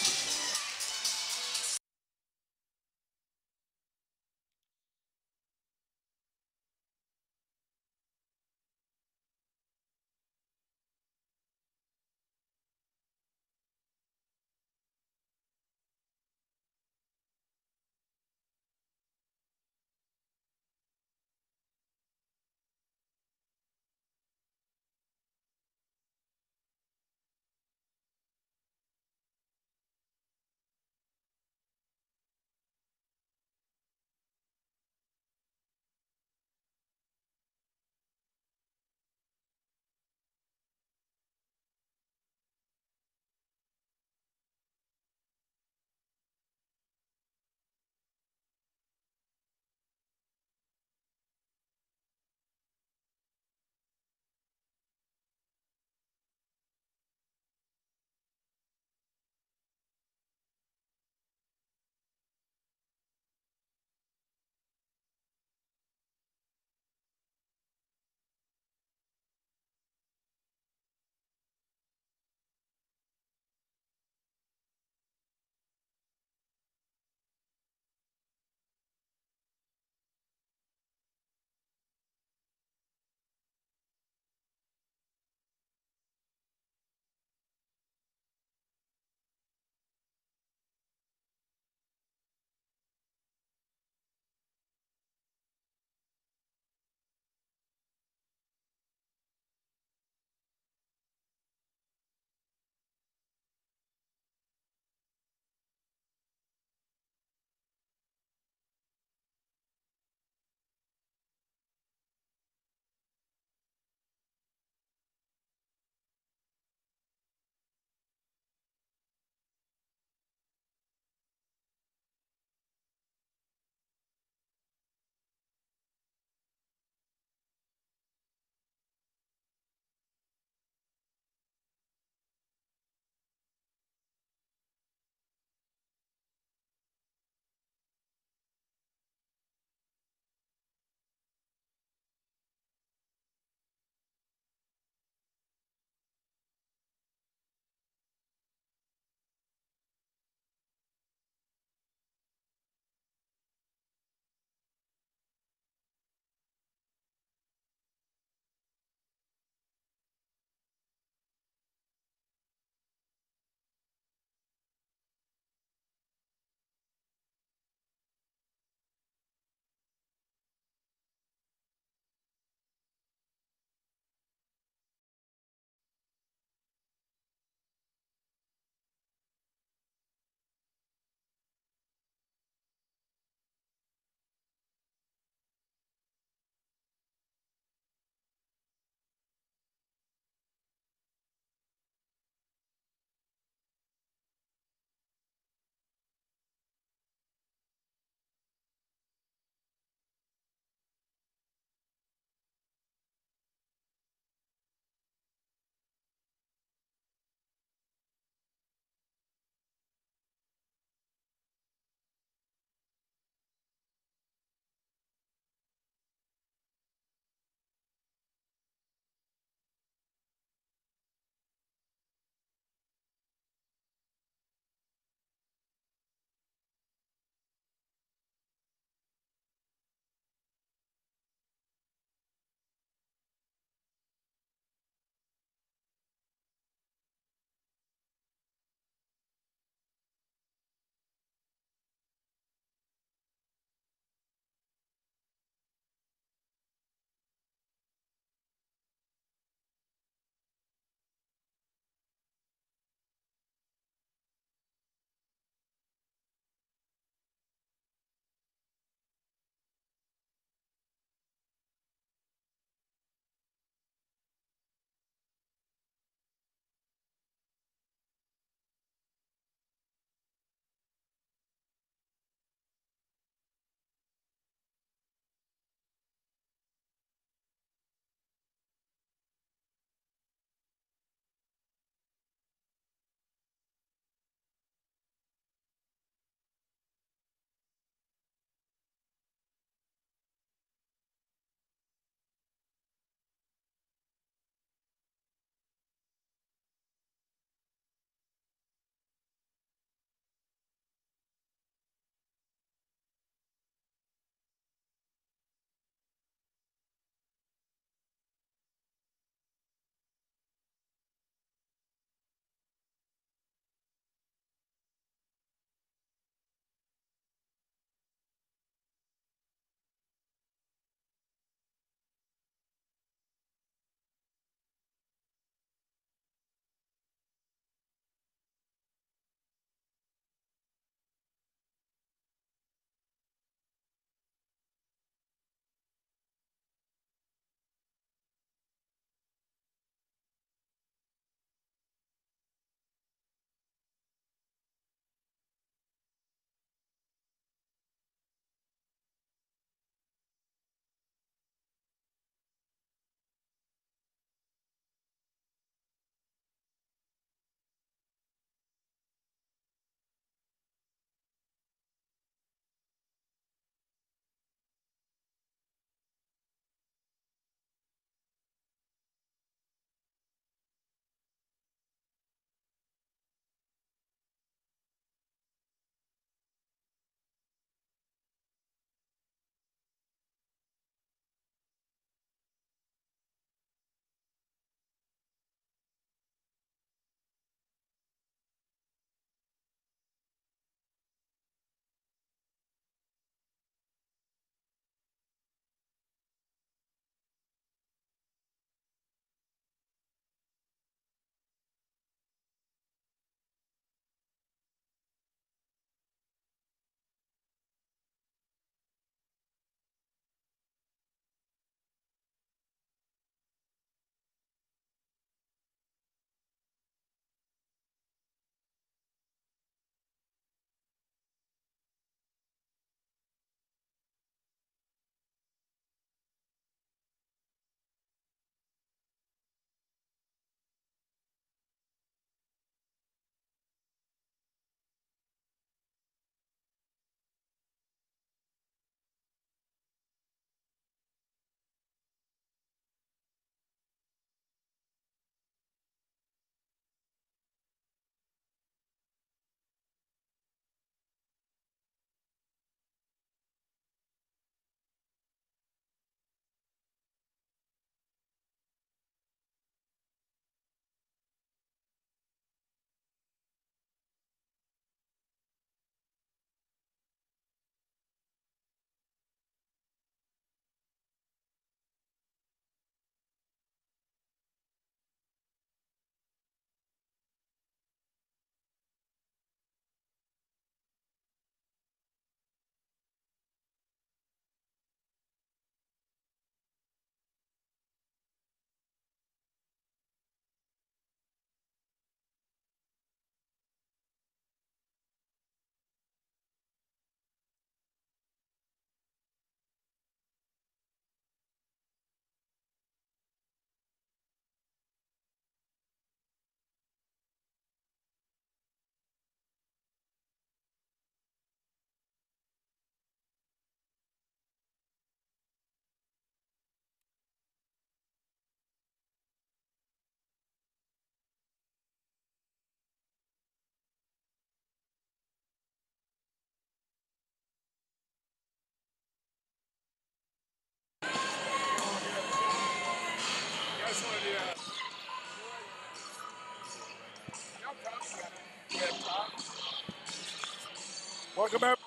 Welcome back,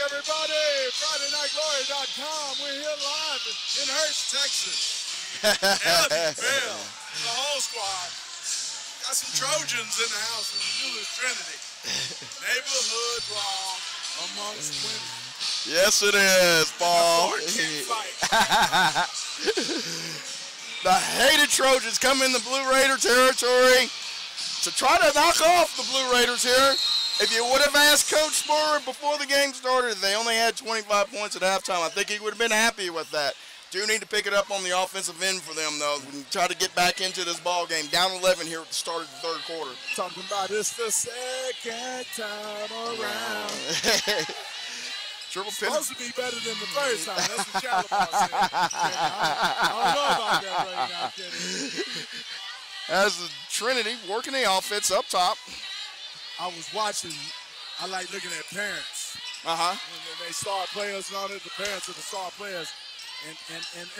everybody. FridayNightGlory.com. We're here live in Hurst, Texas. Ellie Bell, the whole squad. Got some Trojans in the house with the Trinity. Neighborhood brawl amongst women. Yes, it is, Paul. The hated Trojans come in the Blue Raider territory to try to knock off the Blue Raiders here. If you would have asked Coach Spurrier before the game started, they only had 25 points at halftime. I think he would have been happy with that. Do need to pick it up on the offensive end for them, though, and try to get back into this ball game. Down 11 here at the start of the third quarter. Talking about this the second time around. Triple pin. Supposed to be better than the first time. That's what Chalabah said. I don't know about that right now, Kenny. As the Trinity working the offense up top. I was watching. I like looking at parents. Uh-huh. When they star players and all that, the parents of the star players. And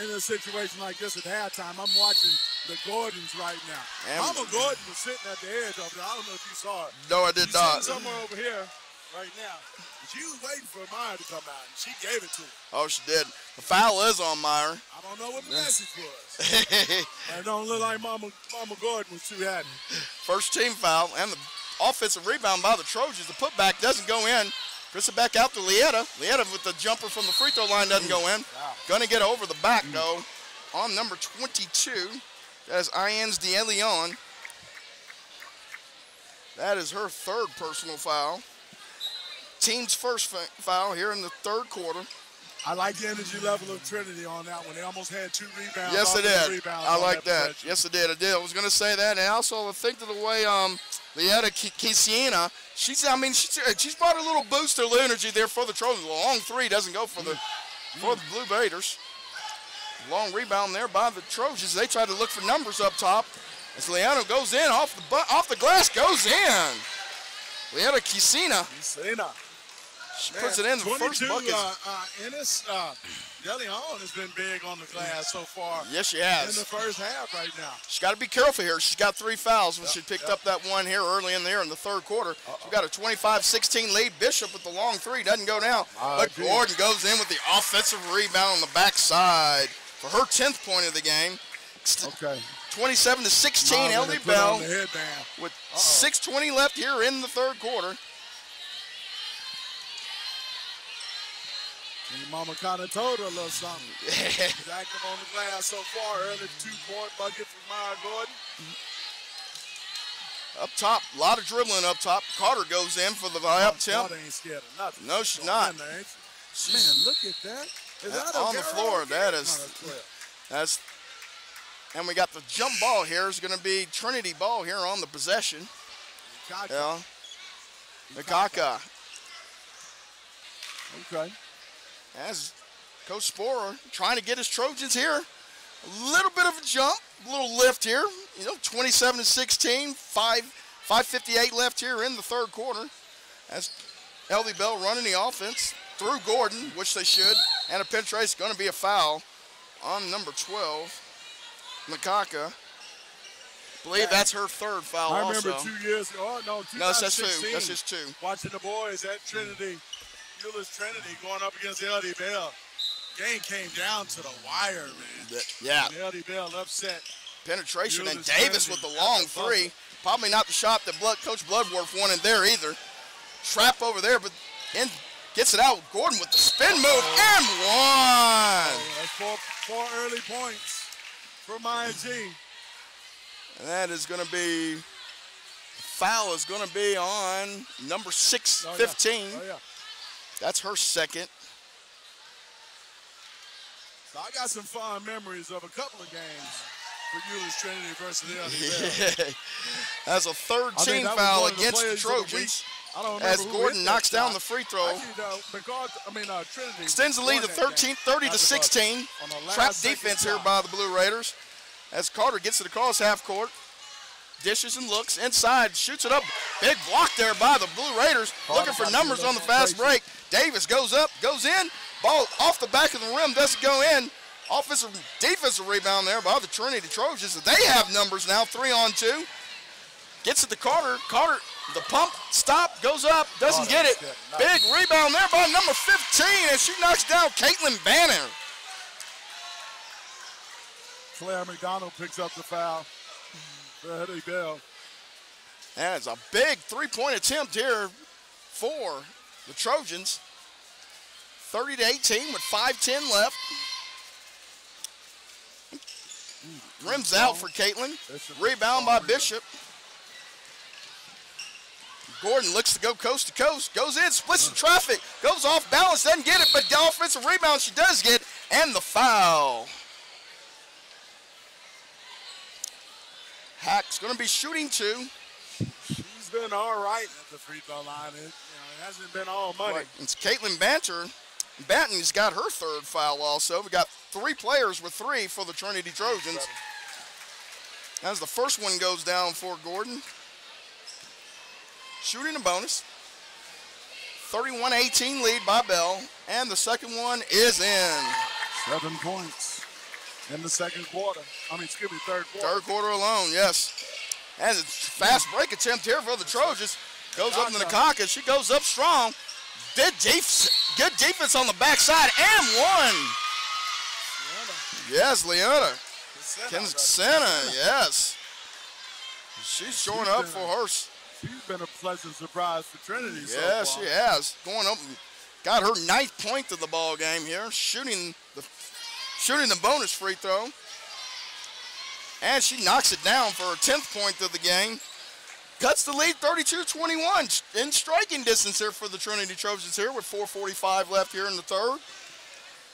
in a situation like this at halftime, I'm watching the Gordons right now. Mama Gordon was sitting at the edge over there. I don't know if you saw it. No, I did not. She's somewhere over here right now. She was waiting for Meyer to come out, and she gave it to her. Oh, she did. The foul is on Meyer. I don't know what the message was. It don't look like Mama Gordon was too happy. First team foul, and the offensive rebound by the Trojans. The putback doesn't go in. Chris it back out to Lieta. Lieta with the jumper from the free throw line doesn't go in. Wow. Gonna get over the back, though, on number 22. That is Ians DeLeon. That is her third personal foul. Team's first foul here in the third quarter. I like the energy level of Trinity on that one. They almost had 2 rebounds. Yes, it did. I like that. Possession. Yes, it did. I did. I was going to say that. And also, I think of the way Lieta Kisiena, she's brought a little boost of energy there for the Trojans. A long three doesn't go for the Blue Raiders. Long rebound there by the Trojans. They try to look for numbers up top. As Lieta goes in, off the glass, goes in. Lieta Kisiena. She puts it in the first bucket. Ennis DeLeon has been big on the glass so far. Yes, she has. In the first half right now. She's got to be careful here. She's got 3 fouls when she picked up that one here early in there in the third quarter. She's got a 25-16 lead. Bishop with the long three doesn't go down. But Gordon goes in with the offensive rebound on the backside for her 10th point of the game. Okay. 27-16, Ellie Bell with 6:20 left here in the third quarter. Mama kind of told her a little something. She's active on the glass so far. Early 2-point bucket from Maya Gordon. Up top, a lot of dribbling up top. Carter goes in for the layup attempt. Carter ain't scared of nothing. No, she's not. Man, look at that. Is that on the floor. That is. That's. And we got the jump ball here. It's going to be Trinity ball here on the possession. Yeah. Mikaka. Okay. As Coach Sporer trying to get his Trojans here. A little bit of a jump, a little lift here. 27-16, 5:58 left here in the third quarter. As Ellie Bell running the offense through Gordon, which they should. And a penetration is going to be a foul on number 12, Mikaka. I believe that's her third foul I remember also. 2 years ago. No, 2016. No, that's two. That's just 2. Watching the boys at Trinity. Euless Trinity going up against LD Bell. Game came down to the wire, man. Yeah. And LD Bell upset. Penetration, and Euless Davis Trinity with the long three. Probably not the shot that Coach Bloodworth wanted there either. Trap over there, but gets it out. Gordon with the spin move, and one. That's four early points for Maya G. And that is going to be, foul is going to be on number 15. Oh, yeah. That's her second. So I got some fond memories of a couple of games for Euless Trinity versus LD Bell. That's a third team foul against the Trojans. As Gordon knocks down the free throw. Actually, Trinity extends the lead to 30-16. Trap defense here by the Blue Raiders. As Carter gets it across half court. Dishes and looks inside, shoots it up. Big block there by the Blue Raiders. Looking for numbers on the fast break. Davis goes up, goes in. Ball off the back of the rim, doesn't go in. Defensive rebound there by the Trinity Trojans. They have numbers now, 3-on-2. Gets it to Carter. Carter The pump, stop, goes up, doesn't get it. Big rebound there by number 15, and she knocks down Caitlin Banner. Claire McDonald picks up the foul for Eddie Bell. And it's a big three-point attempt here for the Trojans. 30-18 with 5:10 left. Rims out for Caitlin. Rebound by Bishop. Gordon looks to go coast to coast. Goes in, splits the traffic. Goes off balance, doesn't get it, but the offensive rebound she does get, and the foul. Hack's going to be shooting 2. She's been all right at the free throw line. It hasn't been all money. Right. It's Caitlin Banton's got her 3rd foul also. We got 3 players with 3 for the Trinity Trojans. As the first one goes down for Gordon. Shooting a bonus. 31-18 lead by Bell. And the second one is in. 7 points in the second quarter. Third quarter. Third quarter alone, yes. And it's fast break attempt here for the Trojans. Goes up to Nakaka. She goes up strong. Good defense on the backside. And one. Yes, Leona. Kinsena, yes. She's showing up for her. She's been a pleasant surprise for Trinity so far. Yeah, she has. Going up and got her 9th point of the ball game here. Shooting the bonus free throw. And she knocks it down for her 10th point of the game. Cuts the lead 32-21 in striking distance here for the Trinity Trojans here with 4:45 left here in the third.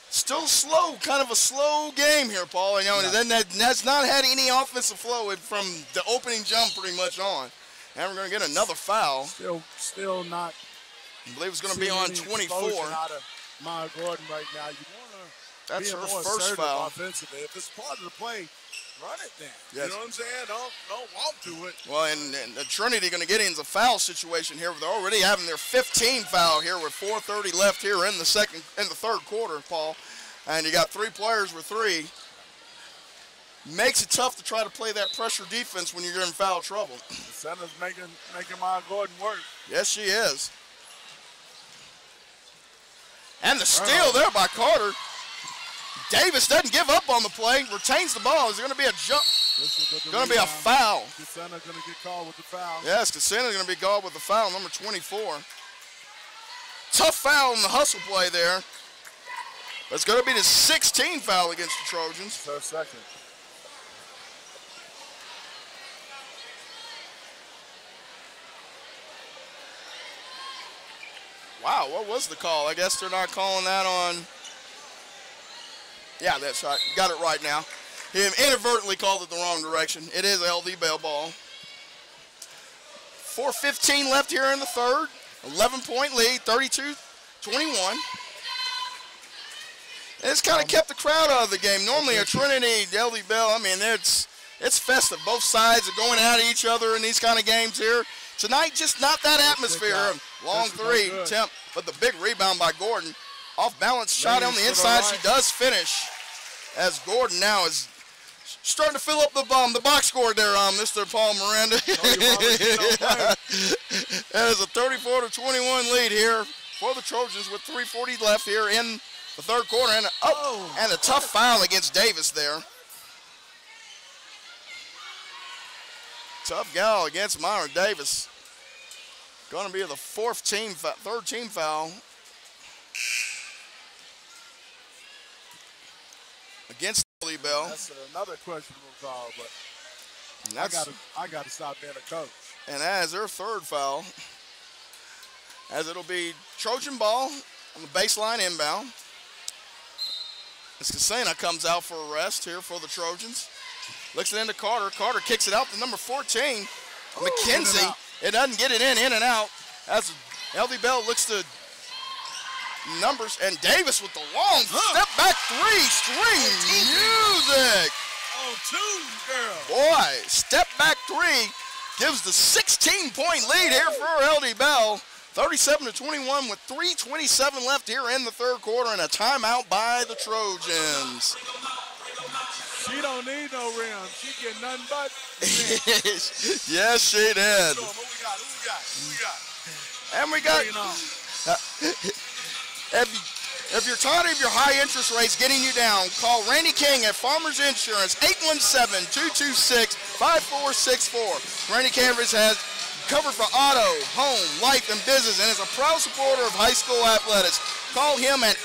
Still slow, kind of a slow game here, Paul. That's not had any offensive flow from the opening jump pretty much on. And we're going to get another foul. Still not. I believe it's going to be on 24. Out of Maya Gordon right now. You want to That's be her more first foul. Offensively. If it's part of the play, run it then. Yes. You know what I'm saying? Don't walk to it. Well, and the Trinity going to get into a foul situation here. They're already having their 15th foul here with 4:30 left here in the third quarter, Paul. And you got 3 players with 3. Makes it tough to try to play that pressure defense when you're in foul trouble. The center's making Maya Gordon work. Yes, she is. And the steal there by Carter. Davis doesn't give up on the play, retains the ball. Is there going to be a jump? Going to be a foul. Casena's going to get called with the foul. Yes, Casena's going to be called with the foul, number 24. Tough foul in the hustle play there. It's going to be the 16th foul against the Trojans. So second. Wow, what was the call? I guess they're not calling that on. Yeah, that's right. Got it right now. He inadvertently called it the wrong direction. It is a LD Bell ball. 4:15 left here in the third. 11-point lead, 32-21. And it's kind of kept the crowd out of the game. Normally a Trinity, LD Bell, it's festive. Both sides are going at each other in these kind of games here. Tonight, just not that atmosphere. Long 3 attempt, but the big rebound by Gordon. Off balance shot on the inside. She does finish as Gordon now is starting to fill up the box score there, Mr. Paul Miranda. That is a 34-21 lead here for the Trojans with 3:40 left here in the third quarter. And a tough foul against Davis there. Tough gal against Myra Davis. Going to be the third team foul against Lee Bell. That's another questionable call, but I got to stop being a coach. And as their third foul, as it'll be Trojan ball on the baseline inbound. As Casena comes out for a rest here for the Trojans. Looks it into Carter. Carter kicks it out to number 14, McKenzie. It doesn't get it in and out. As LD Bell looks to numbers, and Davis with the long step back 3, string music. Oh, 2, girl. Boy, step back 3 gives the 16-point lead here for LD Bell. 37-21 with 3:27 left here in the third quarter, and a timeout by the Trojans. She don't need no rim. She get nothing but Yes, she did. What we got, And we got, if you're tired of your high interest rates getting you down, call Randy King at Farmers Insurance, 817-226-5464. Randy Canvas has cover for auto, home, life, and business, and is a proud supporter of high school athletics. Call him at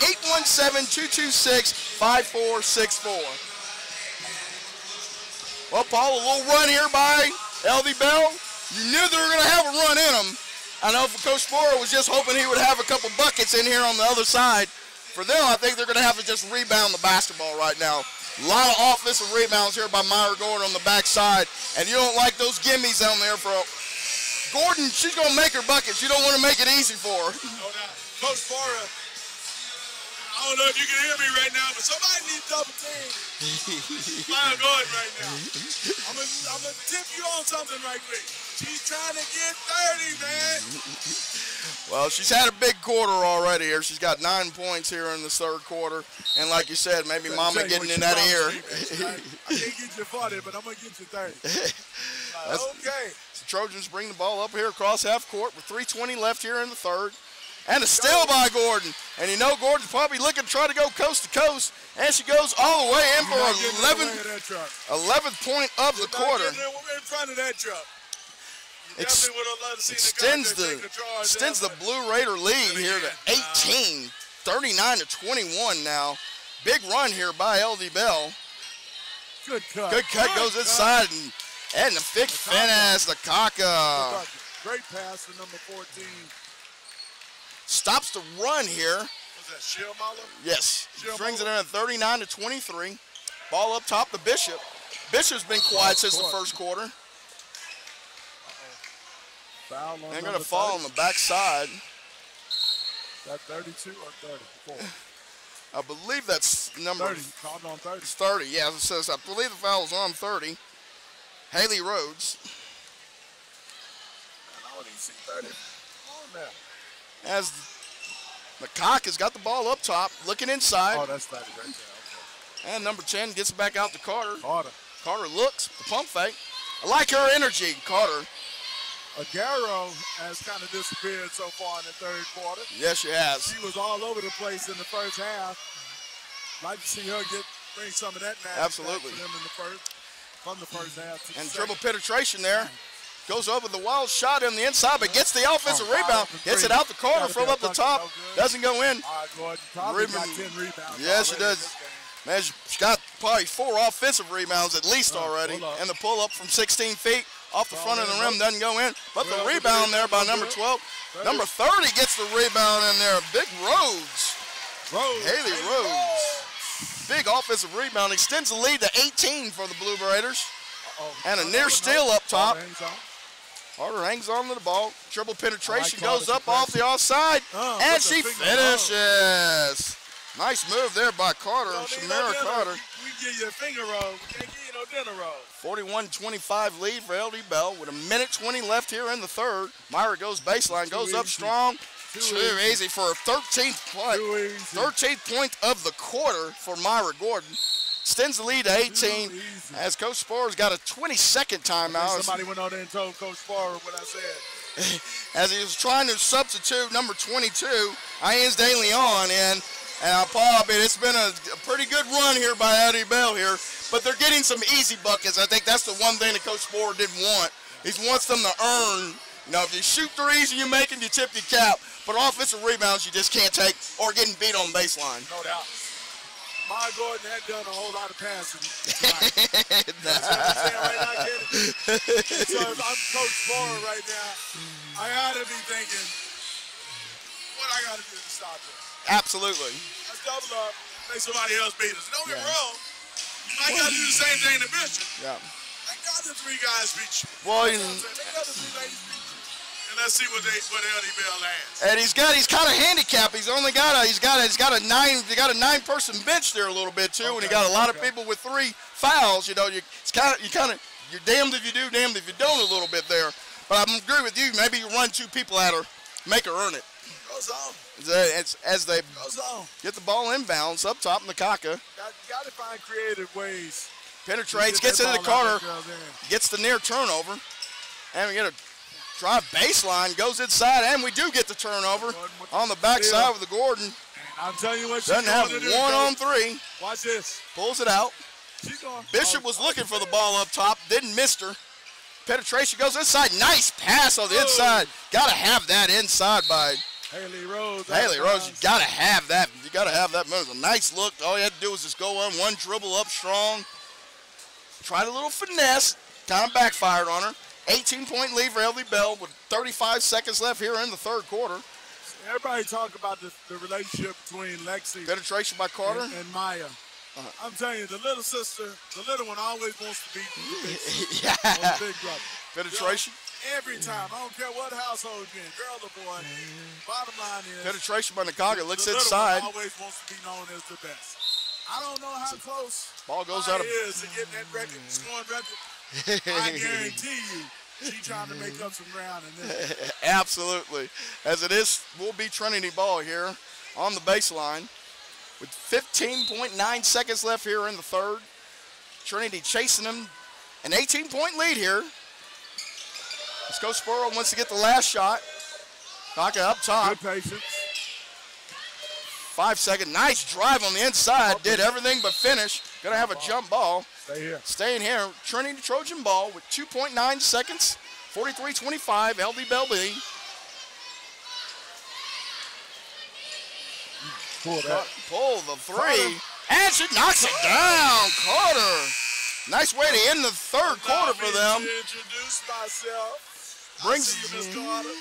817-226-5464. Well, Paul, a little run here by LD Bell. You knew they were going to have a run in them. I know for Coach Sporer was just hoping he would have a couple buckets in here on the other side. For them, I think they're going to have to just rebound the basketball right now. A lot of offensive rebounds here by Myra Gordon on the backside, and you don't like those gimmies down there for Gordon. She's going to make her buckets. You don't want to make it easy for her. Coach Sporer, I don't know if you can hear me right now, but somebody needs double team. Myra Gordon right now. I'm going to tip you on something right quick. She's trying to get 30, man. Well, she's had a big quarter already here. She's got 9 points here in the third quarter. And like you said, maybe Mama getting in that ear. I can't get you 40, but I'm going to get you 30. Okay. The Trojans bring the ball up here across half court with 3:20 left here in the third. And a steal by Gordon. And you know Gordon's probably looking to try to go coast to coast. And she goes all the way in for 11th point of the quarter. In front of that truck. Extends the Blue Raider lead here to 18, 39-21 now. Big run here by LD Bell. Good cut. Good cut goes inside and the big finish, the Kaka. Great pass to number 14. Stops the run here. Was that Shilmala? Yes. Brings it in at 39-23. Ball up top to Bishop. Bishop's been quiet since the first quarter. They're going to fall on the backside. Is that 32 or 34? I believe that's number 30. Called on 30. It's 30, yeah. It says, I believe the foul is on 30. Haley Rhodes. I don't even see 30. On there. As McCock has got the ball up top, looking inside. Oh, that's 30 right there. Okay. And number 10 gets it back out to Carter. Carter looks, the pump fake. I like her energy, Carter. Aguero has kind of disappeared so far in the third quarter. Yes, she has. She was all over the place in the first half. Like to see her bring some of that magic Absolutely. back to them in the from the first half. And dribble penetration there. Goes over the wild shot in the inside, but gets the offensive rebound. Gets it out the corner from up the top. Doesn't go in. Gordon probably got 10 rebounds. Yeah, she does. Man, she's got probably 4 offensive rebounds at least already. And the pull up from 16 feet. Off the front of the rim, doesn't go in. But the rebound there by number 12. Number 30 gets the rebound in there. Big Rhodes. Haley Rhodes. Big offensive rebound. Extends the lead to 18 for the Blue Raiders. And a near steal up top. Carter hangs on to the ball. Triple penetration goes up off the offside. And she finishes. Nice move there by Carter. Shamira Carter. We give you a finger roll. We can't give you no dinner roll. 41-25 lead for LD Bell with 1:20 left here in the third. Myra goes baseline, goes up strong. Too easy for a 13th point. 13th point of the quarter for Myra Gordon. Extends the lead to 18 as Coach Sporer's got a 22nd timeout. Somebody went out there and told Coach Sporer what I said. As he was trying to substitute number 22, Ines De Leon in. And Paul, I mean, it's been a pretty good run here by LD Bell here, but they're getting some easy buckets. I think that's the one thing that Coach Sporer didn't want. He wants them to earn. You know, if you shoot threes and you make them, you tip your cap. But offensive rebounds, you just can't take or getting beat on baseline. No doubt. My Gordon had done a whole lot of passing tonight. That's what I'm saying right now, Kenny. So if I'm Coach Sporer right now, I ought to be thinking, what I got to do to stop this? Absolutely. Let's double up, make somebody else beat us. Don't get wrong. You might got to do the same thing to Bishop. Yeah. Thank God the 3 guys beat you. Well, Thank God the 3 ladies beat you. And let's see what LD Bell has. And he's kind of handicapped. He's only got a 9-person bench there a little bit too, and he got a lot of people with 3 fouls. You know, you're damned if you do, damned if you don't a little bit there. But I agree with you. Maybe you run 2 people at her, make her earn it. Goes on. As they get the ball inbounds up top in the Kaka. Got to find creative ways. Penetrates, gets into the Carter, gets the near turnover. And we get a Drive baseline, goes inside, and we do get the turnover on the backside with the Gordon. And I'm telling you what, she's Doesn't have going to do, 1-on-3. Watch this. Pulls it out. She's going. Bishop was looking for the ball up top, didn't miss her. Penetration goes inside. Nice pass on the inside. Got to have that inside by Haley Rose. Haley Rose. You got to have that. You got to have that move. A nice look. All you had to do was just go on one dribble up strong. Tried a little finesse. Kind of backfired on her. 18-point lead for LD Bell with 35 seconds left here in the third quarter. Everybody talk about the relationship between Lexi Penetration by Carter. and Maya. I'm telling you, the little sister, the little one always wants to be the big sister, or the big brother. Penetration. You know, every time. I don't care what household you're in, girl or boy. Bottom line is, Penetration by Nakaga. Looks the inside. little one always wants to be known as the best. I don't know how close Ball goes Maya out of. is to get that record, scoring record. I guarantee you, she's trying to make up some ground in this. Absolutely. As it is, will be Trinity ball here on the baseline with 15.9 seconds left here in the third. Trinity chasing them. An 18-point lead here. Let's go Spurrow wants to get the last shot. Knock it up top. Good patience. 5 second. Nice drive on the inside. Did everything but finish. Gonna have a jump ball. Stay here. Staying here. Trinity Trojan ball with 2.9 seconds. 43-25. LD Bell lead. Pull the three. And she knocks it down. Carter. Nice way to end the third quarter for them. To introduce myself. Brings Miss Carter.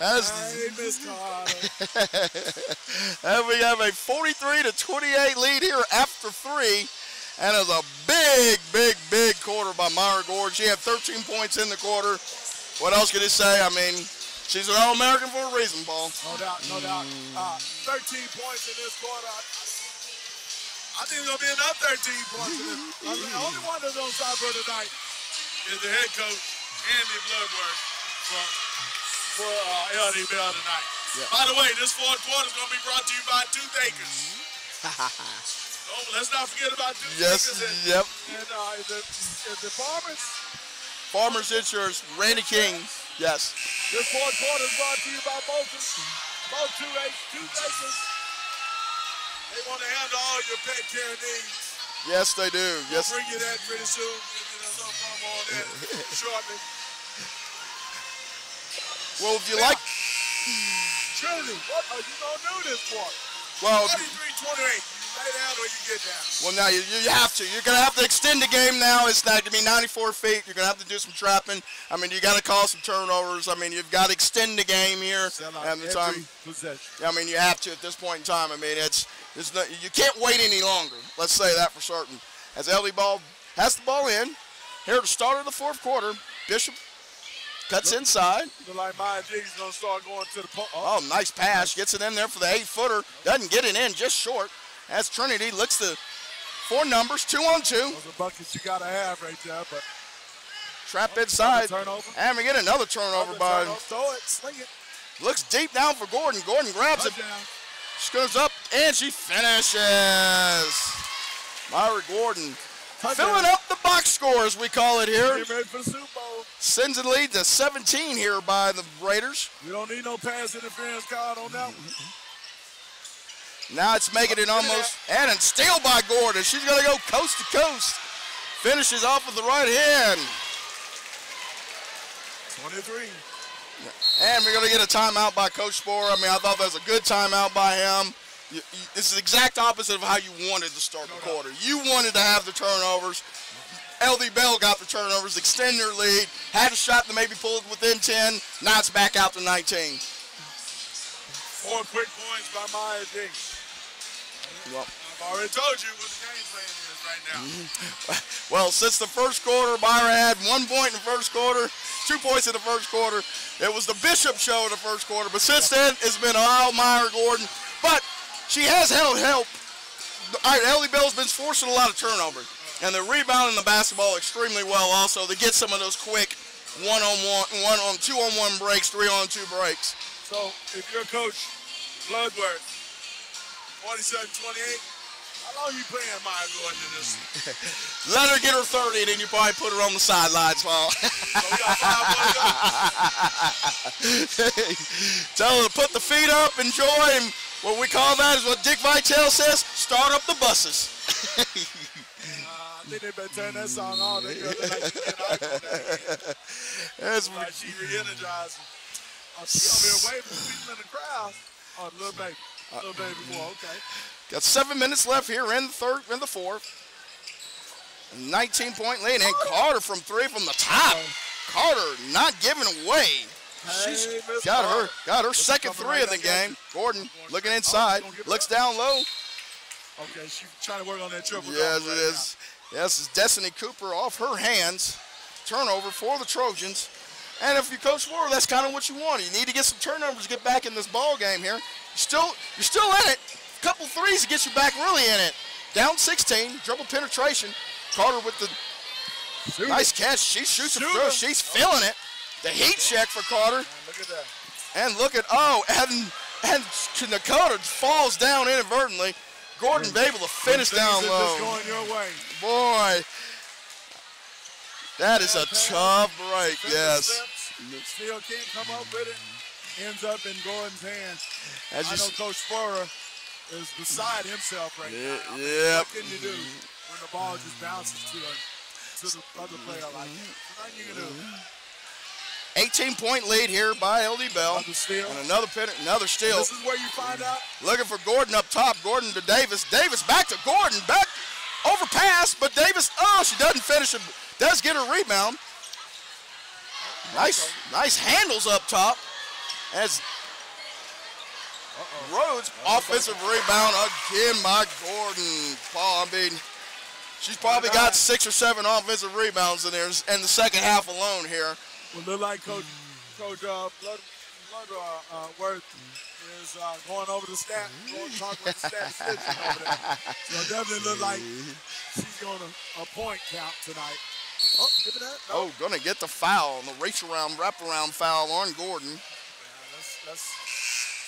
as Hey, Miss Carter. and we have a 43-28 lead here after three. And it was a big quarter by Myra Gordon. She had 13 points in the quarter. What else can you say? I mean, she's an All-American for a reason, Paul. No doubt, no doubt. 13 points in this quarter. I think there's going to be another 13 points in this. The only one that's on top of tonight is the head coach, Andy Bloodworth, for LD Bell tonight. Yeah. By the way, this fourth quarter is going to be brought to you by Toothaches. Oh, let's not forget about Toothaches. Yes, yep. And is it Farmers? Farmers Insurance, Randy King. Yes. This fourth quarter is brought to you by both Toothaches. They want to handle all your pet care needs. Yes, they do. Yes. We'll bring you that pretty soon. We'll get a little promo on that shortly. Well, if you like. Trinity, what are you going to do this quarter? Well, 43-28. You lay down or you get down. Well, now you have to. You're going to have to extend the game now. It's not going to be 94 feet. You're going to have to do some trapping. I mean, you got to call some turnovers. I mean, you've got to extend the game here. Every possession. I mean, you have to at this point in time. I mean, you can't wait any longer. Let's say that for certain. As LD Ball has the ball in here at the start of the fourth quarter, Bishop cuts inside. Look like Maya G's going to start going to the post. Oh, nice pass. Gets it in there for the 8-footer. Doesn't get it in, just short. As Trinity looks to 4 numbers, 2-on-2. Those are buckets you got to have right there, but. Trap inside. Turnover. And we get another turnover by. Throw it, sling it. Looks deep down for Gordon. Gordon grabs it. She goes up and she finishes. Myra Gordon filling up the box score, as we call it here. Get ready for the Super Bowl. Sends it lead to 17 here by the Raiders. We don't need no pass interference card on that one. Now it's making it almost, and a steal by Gordon. She's going to go coast to coast. Finishes off with the right hand. 23. And we're going to get a timeout by Coach Sporer. I mean, I thought that was a good timeout by him. This is the exact opposite of how you wanted to start the quarter. You wanted to have the turnovers. LD Bell got the turnovers, extend their lead, had a shot to maybe pull it within 10. Now it's back out to 19. 4 quick points by Maya G. Well, I've already told you what the game plan is right now. Well, since the first quarter, Myra had 1 point in the first quarter, 2 points in the first quarter. It was the Bishop show in the first quarter, but since then, it's been all Myra Gordon. But she has held help. LD Bell's been forcing a lot of turnovers, and they're rebounding the basketball extremely well also. They get some of those quick 1-on-1, 2-on-1 breaks, 3-on-2 breaks. So, if you're Coach Bloodworth, 47-28, I How long you playing Maya Gordon in this? Let her get her 30, and then you probably put her on the sidelines, Paul. So we got 5 more to go. Tell her to put the feet up, enjoy, and what we call that is what Dick Vitale says, start up the buses. I think they better turn that song on. They feel like she get out on that. That's Like she re-energizing. She over here waving to people in the crowd. Oh, little baby. Little baby boy, okay. Got 7 minutes left here in the fourth. 19-point lead, and Carter from 3 from the top. Carter not giving away. She's got her second 3 of the game. Gordon looking inside, looks down low. Okay, she's trying to work on that triple. Yes, it is. Yes, it's Destiny Cooper off her hands. Turnover for the Trojans. And if you coach for her, that's kind of what you want. You need to get some turnovers to get back in this ball game here. You're still in it. A couple threes to get you back really in it. Down 16, dribble penetration. Carter with the nice catch. She shoots it through. She's feeling it. The heat check for Carter. Look at that. And look at, and Dakota falls down inadvertently. Gordon able to finish down low. Just going your way. Boy, that is a tough break, yes. Still can't come up with it. Ends up in Gordon's hands. I know Coach Spurrier is beside himself right now. Yep. What can you do when the ball just bounces to the other player like that? What you can do? 18-point lead here by LD Bell. Another steal. And another steal. This is where you find out. Looking for Gordon up top. Gordon to Davis. Davis back to Gordon. Back overpass, but Davis, she doesn't finish it. Does get a rebound. Nice handles up top. As Rhodes, offensive rebound again by Gordon. Paul, I mean, she's probably got 6 or 7 offensive rebounds in there in the second half alone here. Well, look like Coach Bloodworth is going over the stat, talking with the statistician over there. So it definitely look like she's going to a point count tonight. Oh, give it that. No. Oh, gonna get the foul, the wraparound foul on Gordon. Yeah, let's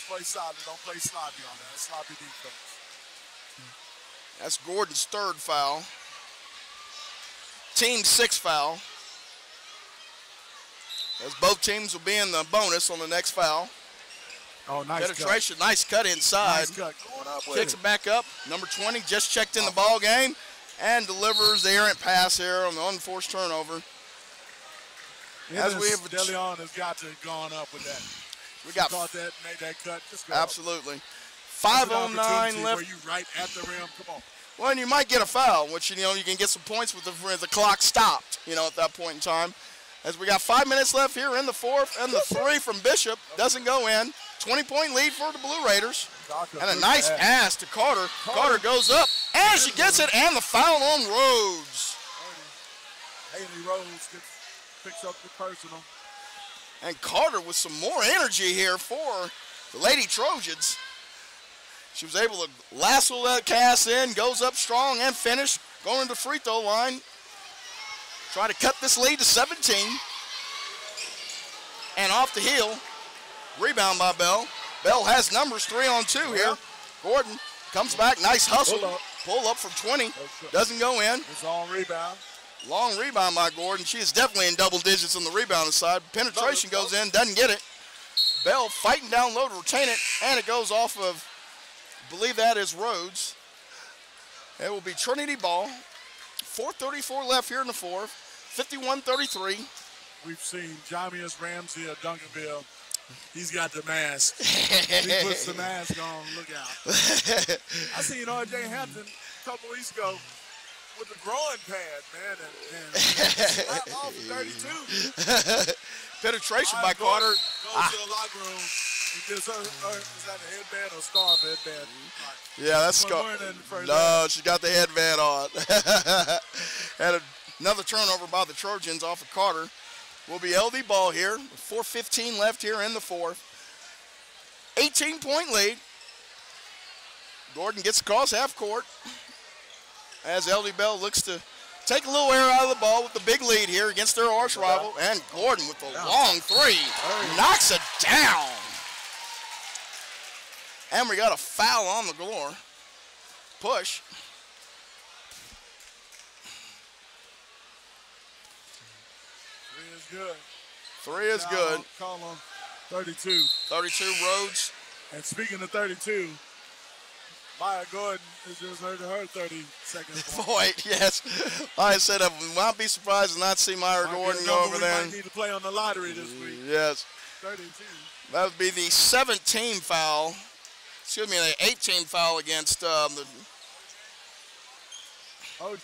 play solid. Don't play sloppy on that. Sloppy defense. That's Gordon's 3rd foul. Team 6th foul. As both teams will be in the bonus on the next foul. Oh, nice penetration, nice cut inside. Nice cut. Going up with Kicks it back up. Number 20 just checked in the ball game and delivers the errant pass here on the unforced turnover. As we have DeLeon has got to gone up with that. We got caught that, made that cut. Just go absolutely. Up. 5:09 left. Where you right at the rim. Come on. Well, and you might get a foul, which you can get some points with the clock stopped. At that point in time. As we got 5 minutes left here in the fourth, and the 3 from Bishop doesn't go in. 20-point lead for the Blue Raiders. And a nice pass to Carter. Carter goes up, and she gets it, and the foul on Rhodes. Haley Rhodes picks up the personal. And Carter with some more energy here for the Lady Trojans. She was able to lasso that cast in, goes up strong and finish, going to the free throw line. Try to cut this lead to 17. And off the heel. Rebound by Bell. Bell has numbers 3 on 2 here. Gordon comes back. Nice hustle. Pull up from 20. Doesn't go in. It's on rebound. Long rebound by Gordon. She is definitely in double digits on the rebounding side. Penetration goes in. Doesn't get it. Bell fighting down low to retain it. And it goes off of, I believe that is Rhodes. It will be Trinity ball. 4:34 left here in the fourth. 51-33. We've seen Jamius Ramsey of Duncanville. He's got the mask. He puts the mask on. Look out. I seen R.J. Hampton a couple weeks ago with the growing pad, man, and slapped off 32. Penetration by Carter. Goes to the locker room and gives her is that a headband or scarf headband? Yeah, that's scarf. No, she got the headband on. And another turnover by the Trojans off of Carter. Will be LD ball here. 4:15 left here in the fourth. 18-point lead. Gordon gets across half court as LD Bell looks to take a little air out of the ball with the big lead here against their arch rival. And Gordon with the long 3 knocks it down. And we got a foul on the Galore. Push. good. 3 is good. Call on 32. 32 Rhodes. And speaking of 32, Maya Gordon has just heard her 30-second Point, yes. I said I would not be surprised to not see Maya Gordon go over there. We might need to play on the lottery this week. Yes. 32. That would be the 7th-team foul. Excuse me, the 8th-team foul against the. Oh, no,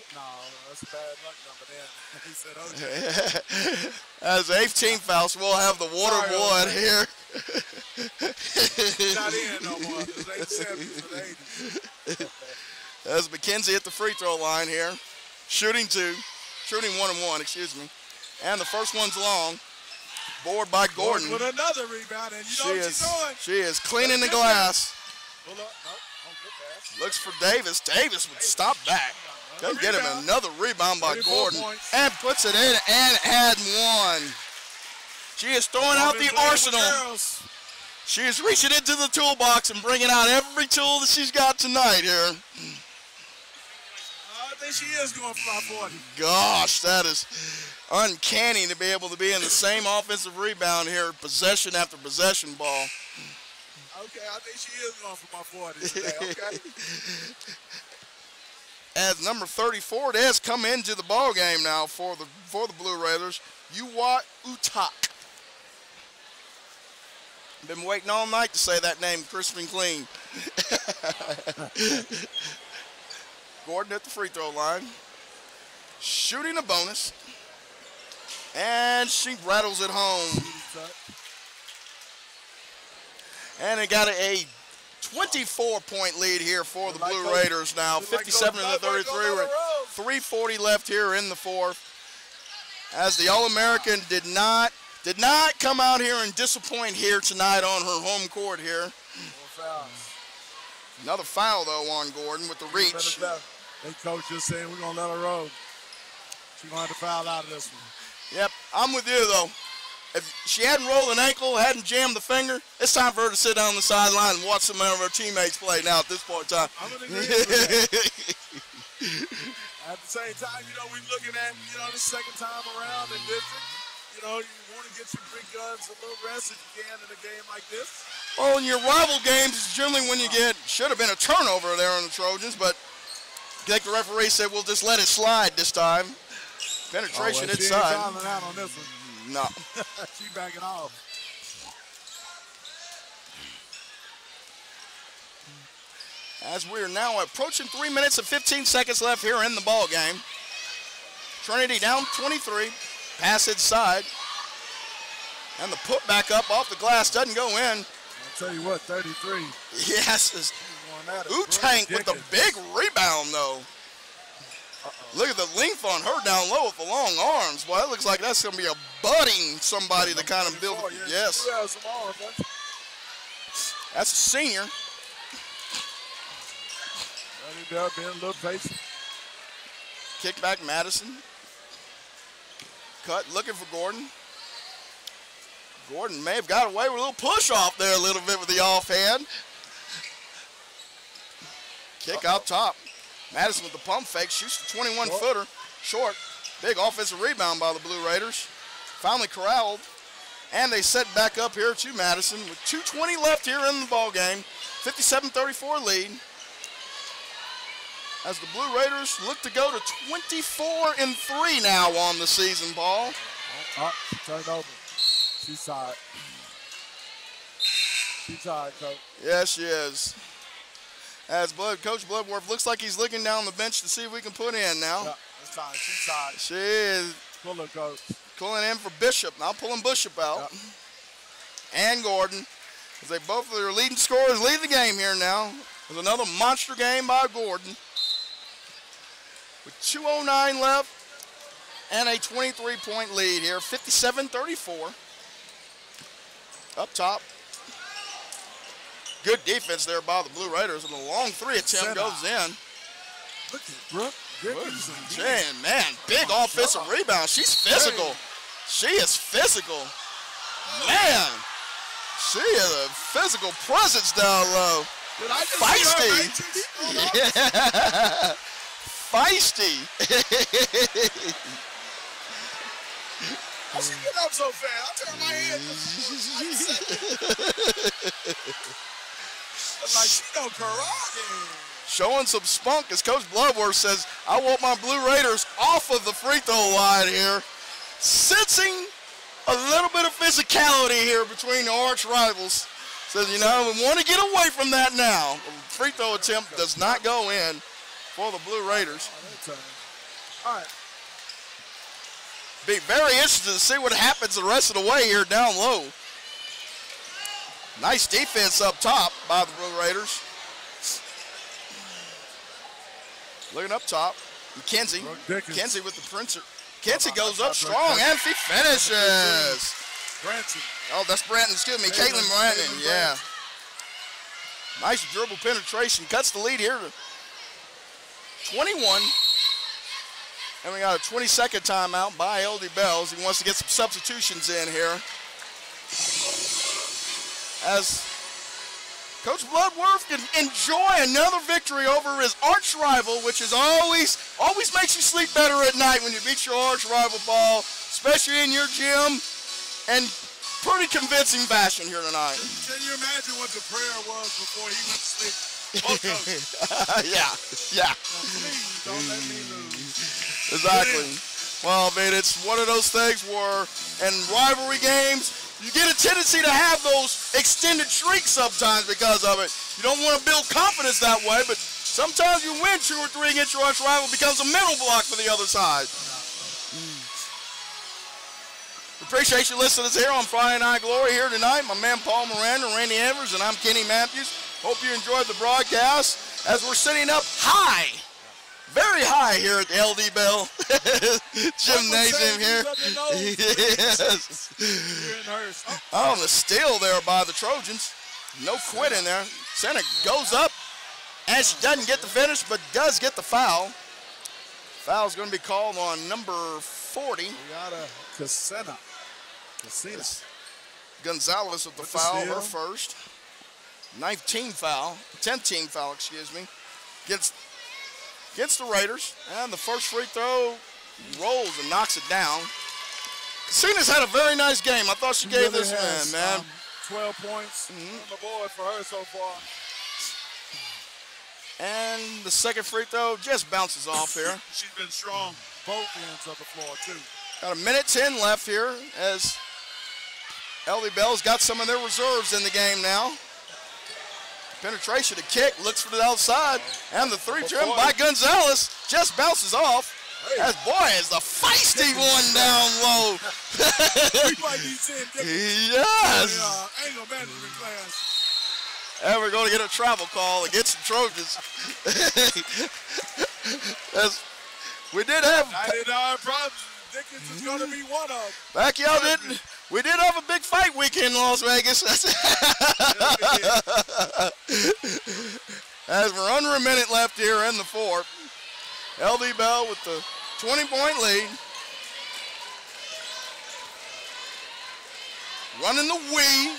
that's a bad luck number then. He said, OJ. As the 8th-team foul, so we'll have the water boy here. He's not in no more. It's 8-7 for the 80s. As McKenzie at the free throw line here. Shooting 1 and 1, excuse me. And the first one's long. Board by Gordon. With another rebound, and you know what she's doing. She is cleaning the glass. Pull up. No, good pass. Looks for Davis. Davis would stop back. Doesn't get him another rebound by Gordon. Points. And puts it in and had one. She is throwing out the arsenal. She is reaching into the toolbox and bringing out every tool that she's got tonight here. I think she is going for my 40. Gosh, that is uncanny to be able to be in the same offensive rebound here, possession after possession ball. Okay, I think she is going for my 40 today, okay? As number 34, it has come into the ball game now for the Blue Raiders, Yuwa Utak. Been waiting all night to say that name crisp and clean. Gordon at the free throw line, shooting a bonus, and she rattles it home. And it got a 24-point lead here for the Blue Raiders now, 57 to 33. With 3:40 left here in the fourth. As the All-American did not come out here and disappoint here tonight on her home court here. Another foul though on Gordon with the reach. They coach just saying we're gonna let her roll. She's gonna have to foul out of this one. Yep, I'm with you though. If she hadn't rolled an ankle, hadn't jammed the finger, it's time for her to sit down on the sideline and watch some of her teammates play now at this point in time. I'm gonna agree with that. At the same time, we're looking at, the second time around in district. You want to get your big guns a little rest if you can in a game like this. Well, in your rival games, it's generally when you should have been a turnover there on the Trojans, but I think the referee said we'll just let it slide this time. Penetration inside. She ain't fouling out on this one. No. She backing off. As we are now approaching 3 minutes and 15 seconds left here in the ball game. Trinity down 23. Pass inside. And the putback up off the glass doesn't go in. I'll tell you what, 33. Yes. Utank with the big rebound, though. Look at the length on her down low with the long arms. Well, it looks like that's going to be a budding somebody to kind of build. Yes. That's a senior. Being a little patient. Kick back Madison. Cut, looking for Gordon. Gordon may have got away with a little push off there a little bit with the offhand. Kick out top. Madison with the pump fake, shoots the 21-footer, short. Big offensive rebound by the Blue Raiders. Finally corralled, and they set back up here to Madison with 2:20 left here in the ball game. 57-34 lead. As the Blue Raiders look to go to 24-3 now on the season ball. She turned over. She's tired. She's tired, Coach. Yes, she is. As Coach Bloodworth looks like he's looking down the bench to see if we can put in now. Yeah, it's time. She's tired. She is. Pull her, Coach. Pulling in for Bishop. Now pulling Bishop out. Yeah. And Gordon. As they both of their leading scorers lead the game here now. There's another monster game by Gordon. With 2:09 left and a 23-point lead here. 57-34. Up top. Good defense there by the Blue Raiders, and the long three attempt goes in. Look at Brooke Dickinson. Man, big offensive rebound. She's physical. She is physical. Man, she is a physical presence down low. Feisty. Yeah. Feisty. Why she get up so fast? I turn my head. Like she don't karate. Showing some spunk as Coach Bloodworth says, I want my Blue Raiders off of the free throw line here. Sensing a little bit of physicality here between the arch rivals. Says, you know, we want to get away from that now. The free throw attempt does not go in for the Blue Raiders. All right. Be very interested to see what happens the rest of the way here down low. Nice defense up top by the Blue Raiders. Looking up top, McKenzie. McKenzie with the printer. McKenzie goes up strong and he finishes. Branson. Oh, that's Branton, excuse me, Caitlin Branton, yeah. Nice dribble penetration, cuts the lead here to 21. And we got a 20-second timeout by LD Bells. He wants to get some substitutions in here. As Coach Bloodworth can enjoy another victory over his arch rival, which is always makes you sleep better at night when you beat your arch rival ball, especially in your gym, and pretty convincing fashion here tonight. Can you imagine what the prayer was before he went to sleep? Both of them. Yeah. Please don't let me lose. Exactly. Well, I mean, it's one of those things where in rivalry games, you get a tendency to have those extended streaks sometimes because of it. You don't want to build confidence that way, but sometimes you win 2 or 3 against your arch rival, becomes a mental block for the other side. Appreciate you listening to us here on Friday Night Glory here tonight. My man Paul Miranda, Randy Evers, and I'm Kenny Matthews. Hope you enjoyed the broadcast as we're sitting up high, very high here at the LD Bell Gymnasium here. Yes. Oh, the steal there by the Trojans. No quit in there. Center goes up, and she doesn't get the finish, but does get the foul. Foul's going to be called on number 40. We got a Casena. Gonzalez with the foul, her first. 10th team foul, excuse me. Gets the Raiders, and the first free throw rolls and knocks it down. Casena's had a very nice game. I thought she gave this man. 12 points on the board for her so far. And the second free throw just bounces off here. She's been strong both ends of the floor, too. Got 1:10 left here as LD Bell's got some of their reserves in the game now. Penetration to kick, looks for the outside, and the three trim by Gonzalez just bounces off. As boy is the feisty one down low. Yes. Angle management class. And we're going to get a travel call against the Trojans. As we did have. $99 problems. Dickens is going to be one of them. Back y'all didn't. We did have a big fight weekend in Las Vegas. As we're under a minute left here in the fourth. LD Bell with the 20-point lead. Running the weave.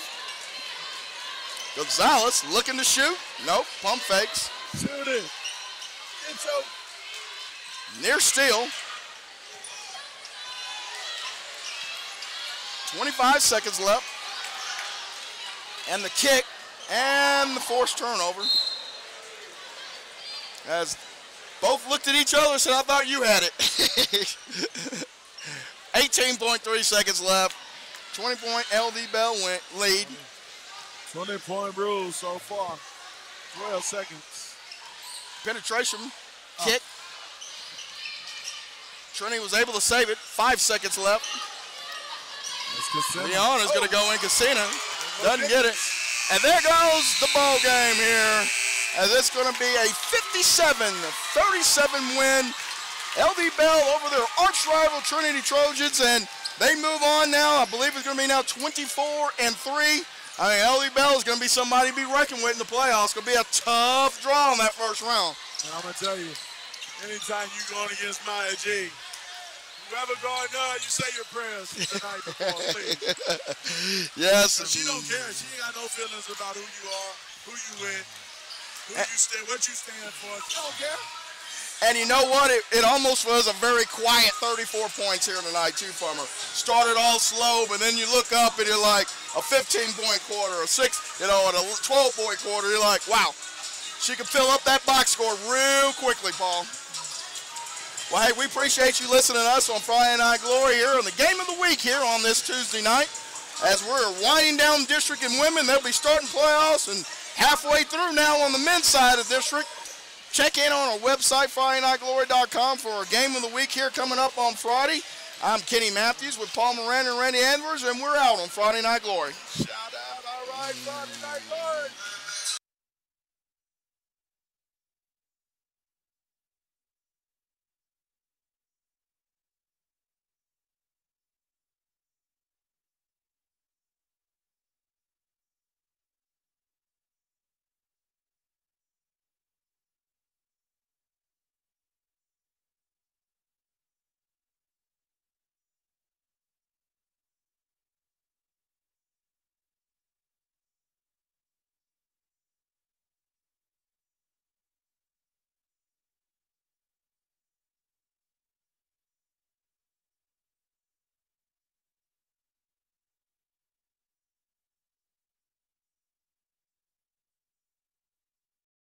Gonzalez looking to shoot. Nope, pump fakes. Shoot it. It's over. Near steal. 25 seconds left. And the kick and the forced turnover. As both looked at each other and said, I thought you had it. 18.3 seconds left. 20-point LD Bell lead. 20-point Bruce so far. 12 seconds. Penetration, kick. Trinity was able to save it. 5 seconds left. Leon is going to go in. Casena doesn't get it. And there goes the ball game here. As it's going to be a 57-37 win. LD Bell over their arch rival Trinity Trojans, and they move on now. I believe it's going to be now 24-3. I mean, LD Bell is going to be somebody to be reckoned with in the playoffs. It's going to be a tough draw in that first round. And I'm going to tell you, anytime you're going against Maya G, whoever going up, you say your prayers the night before, please. Yes. She don't care. She ain't got no feelings about who you are, who you with, who you stand, what you stand for. She don't care. And you know what? It almost was a very quiet 34 points here tonight, too, from her. Started all slow, but then you look up and you're like a 15-point quarter, a 6, and a 12-point quarter. You're like, wow, she can fill up that box score real quickly, Paul. Well, hey, we appreciate you listening to us on Friday Night Glory here on the Game of the Week here on this Tuesday night. As we're winding down district and women, they'll be starting playoffs and halfway through now on the men's side of district. Check in on our website, FridayNightGlory.com, for our Game of the Week here coming up on Friday. I'm Kenny Matthews with Paul Moran and Randy Edwards, and we're out on Friday Night Glory. Shout out, all right, Friday Night Glory.